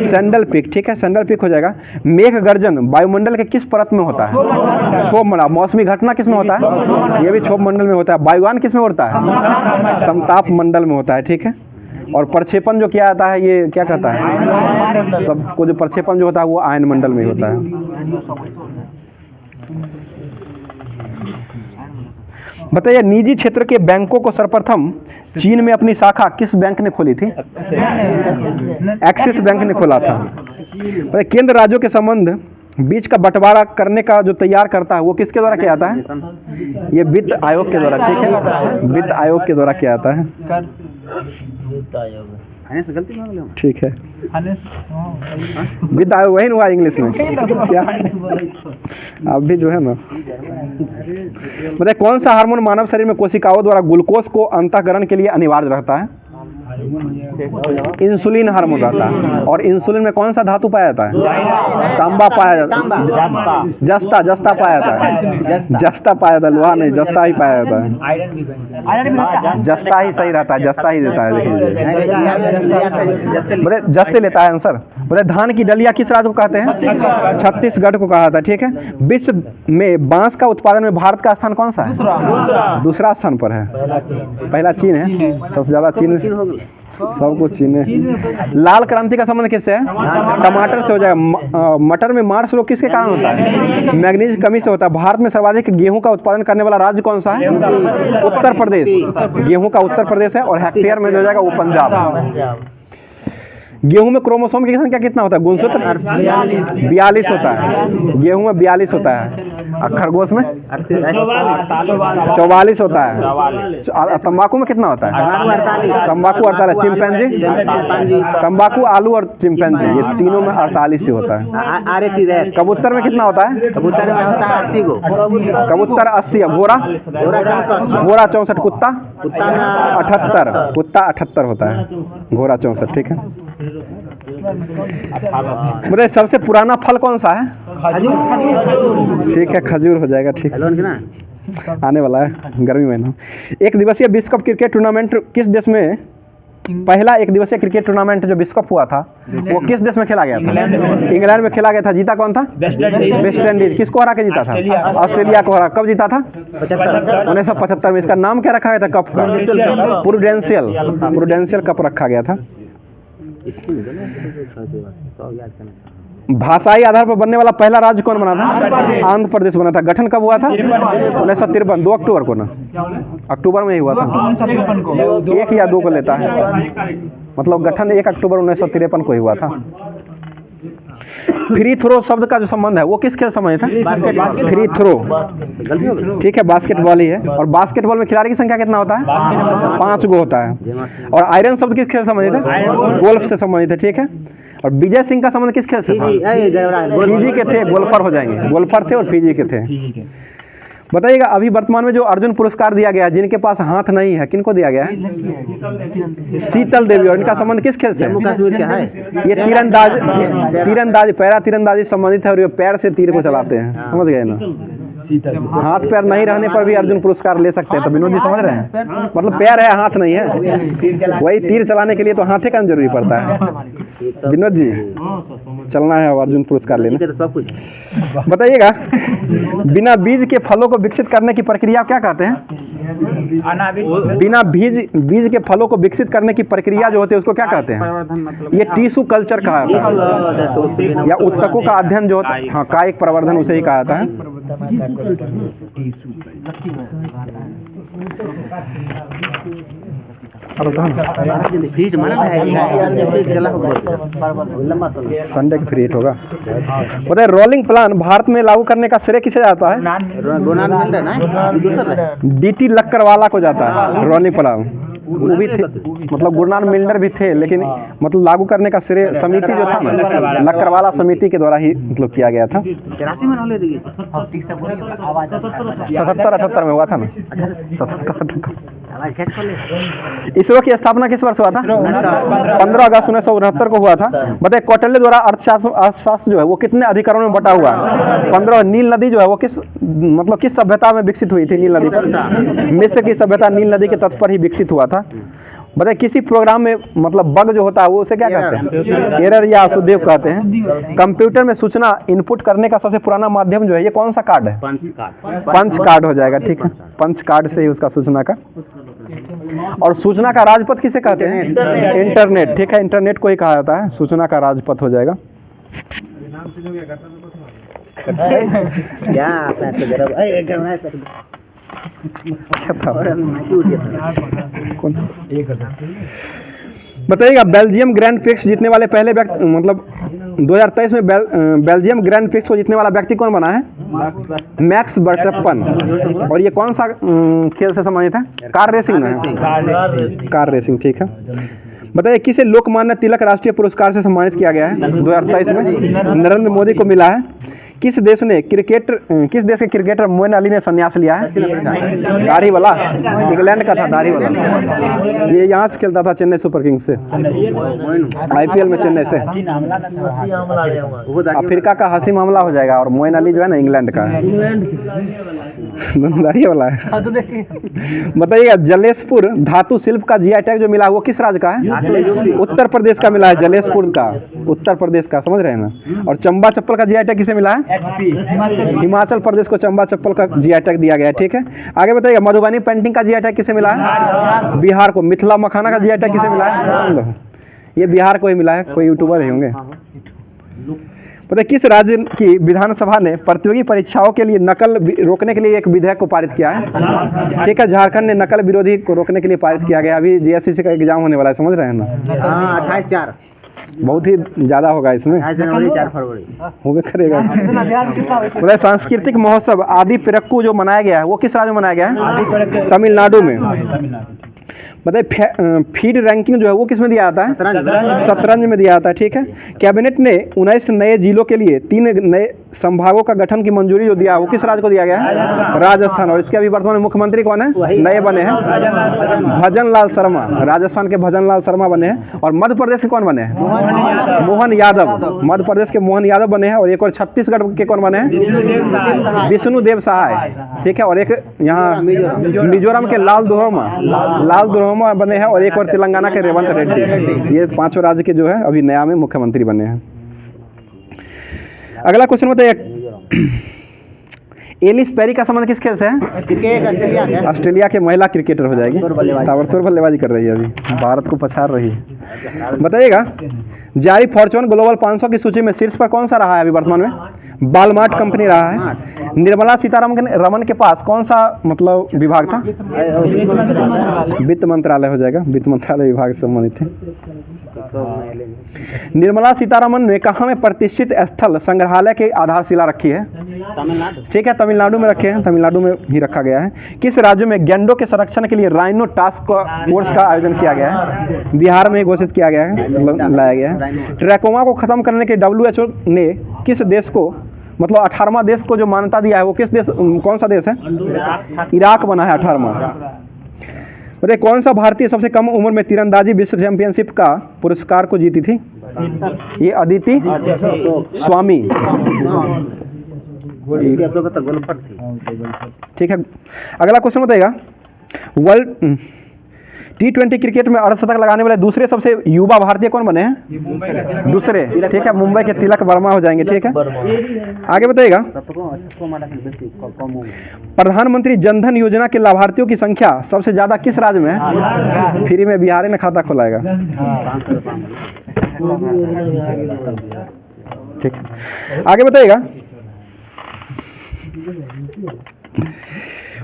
सैंडल पीक, ठीक है, सैंडल पीक हो जाएगा। मेघ गर्जन वायुमंडल के किस परत में होता है? क्षोभ मंडल। मौसमी घटना किस में होता है? ये भी क्षोभ मंडल में होता है। वायुयान किस में होता है? समताप मंडल में होता है, ठीक है। और प्रक्षेपण जो किया जाता है ये क्या कहता है? सबको जो प्रक्षेपण जो होता है वो आयन मंडल में होता है। बताइए निजी क्षेत्र के बैंकों को सर्वप्रथम चीन में अपनी शाखा किस बैंक ने खोली थी? एक्सिस बैंक ने खोला था। भाई केंद्र राज्यों के संबंध बीच का बंटवारा करने का जो तैयार करता है वो किसके द्वारा किया जाता है? ये वित्त आयोग के द्वारा, ठीक है, वित्त आयोग के द्वारा किया जाता है। गलती मांग लो। ठीक है, वित्त आयोग वही हुआ इंग्लिश में क्या? अब भी जो है ना, मतलब कौन सा हार्मोन मानव शरीर में कोशिकाओं द्वारा ग्लूकोज को अंतःकरण के लिए अनिवार्य रहता है? इंसुलिन हार्मोन रहता है। और इंसुलिन में कौन सा धातु पाया जाता है? तांबा पाया जाता है। जस्ता पाया जाता है। जस्ता पाया जाता है, लोहा नहीं, जस्ता ही पाया जाता है। जस्ता ही सही रहता है, जस्ता ही देता है। देखिए बोले जस्ते लेता है आंसर। बोले धान की डलिया किस राज्य को कहते हैं? छत्तीसगढ़ को कहा था, ठीक है। विश्व में बांस का उत्पादन में भारत का स्थान कौन सा है? दूसरा स्थान पर है। पहला चीन है, सबसे ज्यादा चीन, सब कुछ चीन है। लाल क्रांति का संबंध किससे है? टमाटर से हो जाएगा। मटर में मार्स रोग किसके कारण होता है? मैग्नीज कमी से होता है। भारत में सर्वाधिक गेहूं का उत्पादन करने वाला राज्य कौन सा है? उत्तर प्रदेश। गेहूं का उत्तर प्रदेश है। और हेक्टेयर में जो हो जाएगा वो पंजाब। गेहूं में क्रोमोसोम की संख्या कितना होता है? गुणसूत्र 42 होता है। गेहूं में 42 होता है। खरगोश में 44 होता है। तंबाकू में कितना होता है? तंबाकू 48। चिंपैंजी, तंबाकू, आलू और चिंपैंजी, ये तीनों में 48 ही होता है। कबूतर में कितना होता है? कबूतर में होता है 80 गो। कबूतर 80 है। घोड़ा 64। कुत्ता 78। कुत्ता 78 होता है। घोड़ा 64, ठीक है। मुझे सबसे पुराना फल कौन सा है? ठीक है, खजूर हो जाएगा, ठीक है। आने वाला है गर्मी महीना। एक दिवसीय विश्व कप क्रिकेट टूर्नामेंट किस देश में? पहला एक दिवसीय क्रिकेट टूर्नामेंट जो विश्व कप हुआ था वो किस देश में खेला गया था? इंग्लैंड में खेला गया था। जीता कौन था? West Indies. किसको हरा के जीता था? ऑस्ट्रेलिया को हरा। कब जीता था? 1975 में। इसका नाम क्या रखा गया था कप का? प्रूडेंशियल कप रखा गया था। भाषाई आधार पर बनने वाला पहला राज्य कौन बना था? आंध्र प्रदेश बना था। गठन कब हुआ था? 1953, 2 अक्टूबर को ना, अक्टूबर में ही हुआ था। 1 या 2 को लेता है, मतलब गठन 1 अक्टूबर 1953 को ही हुआ था। फ्री थ्रो शब्द का जो संबंध है वो किस खेल संबंधित है? फ्री थ्रो, ठीक है, बास्केटबॉल ही है। और बास्केटबॉल में खिलाड़ी की संख्या कितना होता है? 5 गो होता है। और आयरन शब्द किस खेल से संबंधित है? गोल्फ से संबंधित है, ठीक है। और विजय सिंह का संबंध किस खेल से था? फिजी के थे, गोल्फर हो जाएंगे। गोल्फर थे और फिजी के थे। बताइएगा अभी वर्तमान में जो अर्जुन पुरस्कार दिया गया है जिनके पास हाथ नहीं है, किनको दिया गया है? शीतल देवी। और इनका संबंध किस खेल से? ये तीरंदाज, पैरा तीरंदाजी संबंधित है। और ये पैर से तीर को चलाते हैं, समझ गए ना। हाथ पैर नहीं रहने पर भी अर्जुन पुरस्कार ले सकते हैं। तो विनोद जी समझ रहे हैं, मतलब पैर है हाथ नहीं है, वही तीर चलाने के लिए तो हाथे का जरूरी पड़ता है। विनोद जी चलना है अर्जुन पुरस्कार लेने। बताइएगा बिना बीज के फलों को विकसित करने की प्रक्रिया क्या कहते हैं? बिना बीज के फलों को विकसित करने की प्रक्रिया जो होती है उसको क्या कहते हैं? ये टिश्यू कल्चर कहा जाता है, या उत्तकों का अध्ययन जो होता है, हाँ, कायिक प्रवर्धन उसे ही कहा जाता है। संडे की फ्री हिट होगा। बताइए रोलिंग प्लान भारत में लागू करने का श्रेय किसे जाता है? DT लक्करवाला को जाता है रोलिंग प्लान। वो भी थे, मतलब गुरुनानक मिल्डर भी थे, लेकिन मतलब लागू करने का श्रेय समिति जो था ना, लक्करवाला समिति के द्वारा ही मतलब किया गया था। 77-78 में हुआ था ना, 77-78। इसरो की स्थापना किस वर्ष हुआ था? 15 अगस्त 1969 को हुआ था। बताइए कौटिल्य द्वारा अर्थशास्त्र जो है वो कितने अधिकरणों में बटा हुआ है? 15। नील नदी जो है वो किस सभ्यता में विकसित हुई थी? नील नदी पर। मिस्र की सभ्यता नील नदी के तट पर ही विकसित हुआ था। बताइए किसी प्रोग्राम में मतलब बग जो होता है वो उसे क्या कहते हैं? एरर या अशुद्धि कहते हैं। कंप्यूटर में सूचना इनपुट करने का सबसे पुराना माध्यम जो है ये कौन सा कार्ड है? पंच कार्ड हो जाएगा, ठीक है। पंच कार्ड से ही उसका सूचना का। और सूचना का राजपथ किसे कहते हैं? इंटरनेट, ठीक है, इंटरनेट को ही कहा जाता है, सूचना का राजपथ हो जाएगा। बताइएगा बेल्जियम ग्रैंड प्रिक्स जीतने वाले पहले व्यक्ति मतलब 2023 में बेल्जियम ग्रैंड प्रिक्स को जीतने वाला व्यक्ति कौन बना है? Max Verstappen. और ये कौन सा खेल से संबंधित है? कार रेसिंग ना है? कार रेसिंग, ठीक है। बताइए किसे लोकमान्य तिलक राष्ट्रीय पुरस्कार से सम्मानित किया गया है 2023 में? नरेंद्र मोदी को मिला है। किस देश के क्रिकेटर मोइन अली ने संन्यास लिया है? दाढ़ी वाला, इंग्लैंड का था दाढ़ी वाला। ये यहाँ से खेलता था चेन्नई सुपर किंग्स से, IPL में चेन्नई से। अफ्रीका का हंसी मामला हो जाएगा। और मोइन अली जो है ना इंग्लैंड का है, दाढ़ी वाला है। बताइएगा जलेसपुर धातु शिल्प का GI टैग जो मिला है वो किस राज्य का है? उत्तर प्रदेश का मिला है, जलेसपुर का, उत्तर प्रदेश का, समझ रहे हैं ना। और चंबा चप्पल का GI टैग किसे मिला है? हिमाचल प्रदेश को चंबा चप्पल का GI टैग दिया गया है, ठीक है। आगे बताइएगा मधुबनी पेंटिंग का GI टैग किसे मिला है? बिहार को। मिथिला मखाना का GI टैग किसे मिला है? ये बिहार को ही मिला है, कोई यूट्यूबर ही होंगे। पता है किस राज्य की विधानसभा ने प्रतियोगी परीक्षाओं के लिए नकल रोकने के लिए एक विधेयक को पारित किया है? ठीक है, झारखंड ने नकल विरोधी को रोकने के लिए पारित किया गया। अभी GSCC का एग्जाम होने वाला है, समझ रहे हैं ना? 28/4 बहुत ही ज़्यादा होगा इसमें, 4 फरवरी होबे करेगा। बोले सांस्कृतिक महोत्सव आदि पिरक्कू जो मनाया गया है वो किस राज्य में मनाया गया है? तमिलनाडु में। बताइए फीड रैंकिंग जो है वो किस में दिया जाता है? शतरंज में दिया जाता है, ठीक है। कैबिनेट ने 19 नए जिलों के लिए 3 नए संभागों का गठन की मंजूरी जो दिया वो किस राज्य को दिया गया है? राजस्थान। और इसके अभी वर्तमान मुख्यमंत्री कौन है? नए बने हैं भजन लाल शर्मा, राजस्थान के भजन लाल शर्मा बने हैं। और मध्य प्रदेश के कौन बने हैं? मोहन यादव, मध्य प्रदेश के मोहन यादव बने हैं। और एक और छत्तीसगढ़ के कौन बने हैं? विष्णुदेव सहाय, ठीक है। और एक यहाँ मिजोरम के लाल दुर्होमा बने हैं। और एक और तेलंगाना के रेवंत रेड्डी। ये 5 राज्य के जो है अभी नया में मुख्यमंत्री बने हैं। अगला क्वेश्चन बताइए एलिस पेरी का संबंध किस खेल से है? ऑस्ट्रेलिया के महिला क्रिकेटर हो जाएगी, ताबड़तोड़ बल्लेबाजी कर रही है, अभी भारत को पछाड़ रही है। बताइएगा जारी फॉर्च्यून ग्लोबल 500 की सूची में शीर्ष पर कौन सा रहा है अभी वर्तमान में? वालमार्ट कंपनी रहा है। निर्मला सीतारमण के पास कौन सा मतलब विभाग था? वित्त मंत्रालय हो जाएगा, वित्त मंत्रालय विभाग से संबंधित है। निर्मला सीतारमण ने कहाँ में प्रतिष्ठित स्थल संग्रहालय की आधारशिला रखी है? ठीक है, तमिलनाडु में रखे हैं, तमिलनाडु में ही रखा गया है। किस राज्य में गैंडों के संरक्षण के लिए राइनो टास्क फोर्स का आयोजन किया गया है? बिहार में घोषित किया गया है, मतलब लाया गया है। ट्रैकोमा को खत्म करने के WHO ने किस देश को मतलब 18वां देश को जो मान्यता दिया है वो किस देश, कौन सा देश है? इराक बना है 18वां। बताइए कौन सा भारतीय सबसे कम उम्र में तीरंदाजी विश्व चैंपियनशिप का पुरस्कार को जीती थी? ये अदिति स्वामी, ठीक है। अगला क्वेश्चन बताइएगा वर्ल्ड T20 क्रिकेट में अर्धशतक लगाने वाले दूसरे सबसे युवा भारतीय कौन बने हैं? दूसरे, ठीक है, मुंबई के तिलक वर्मा हो जाएंगे, ठीक है। आगे बताइएगा प्रधानमंत्री जनधन योजना के लाभार्थियों की संख्या सबसे ज्यादा किस राज्य में है? फ्री में बिहार में खाता खोलाएगा, ठीक। आगे बताइएगा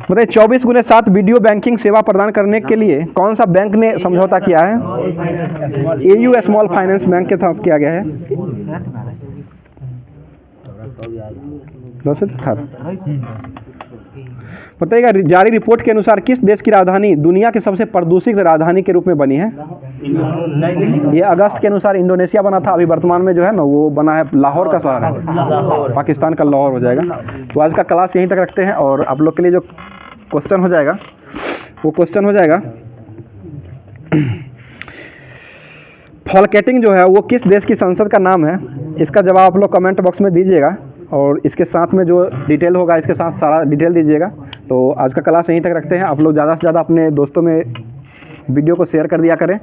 बताइए 24x7 वीडियो बैंकिंग सेवा प्रदान करने के लिए कौन सा बैंक ने समझौता किया है? AU स्मॉल फाइनेंस बैंक के साथ किया गया है। बताइएगा जारी रिपोर्ट के अनुसार किस देश की राजधानी दुनिया की सबसे प्रदूषित राजधानी के रूप में बनी है? ये अगस्त के अनुसार इंडोनेशिया बना था, अभी वर्तमान में जो है ना वो बना है लाहौर का शहर है, पाकिस्तान का लाहौर हो जाएगा। तो आज का क्लास यहीं तक रखते हैं और आप लोग के लिए जो क्वेश्चन हो जाएगा वो क्वेश्चन हो जाएगा फॉलकेटिंग जो है वो किस देश की संसद का नाम है? इसका जवाब आप लोग कमेंट बॉक्स में दीजिएगा और इसके साथ में जो डिटेल होगा इसके साथ सारा डिटेल दीजिएगा। तो आज का क्लास यहीं तक रखते हैं। आप लोग ज़्यादा से ज़्यादा अपने दोस्तों में वीडियो को शेयर कर दिया करें।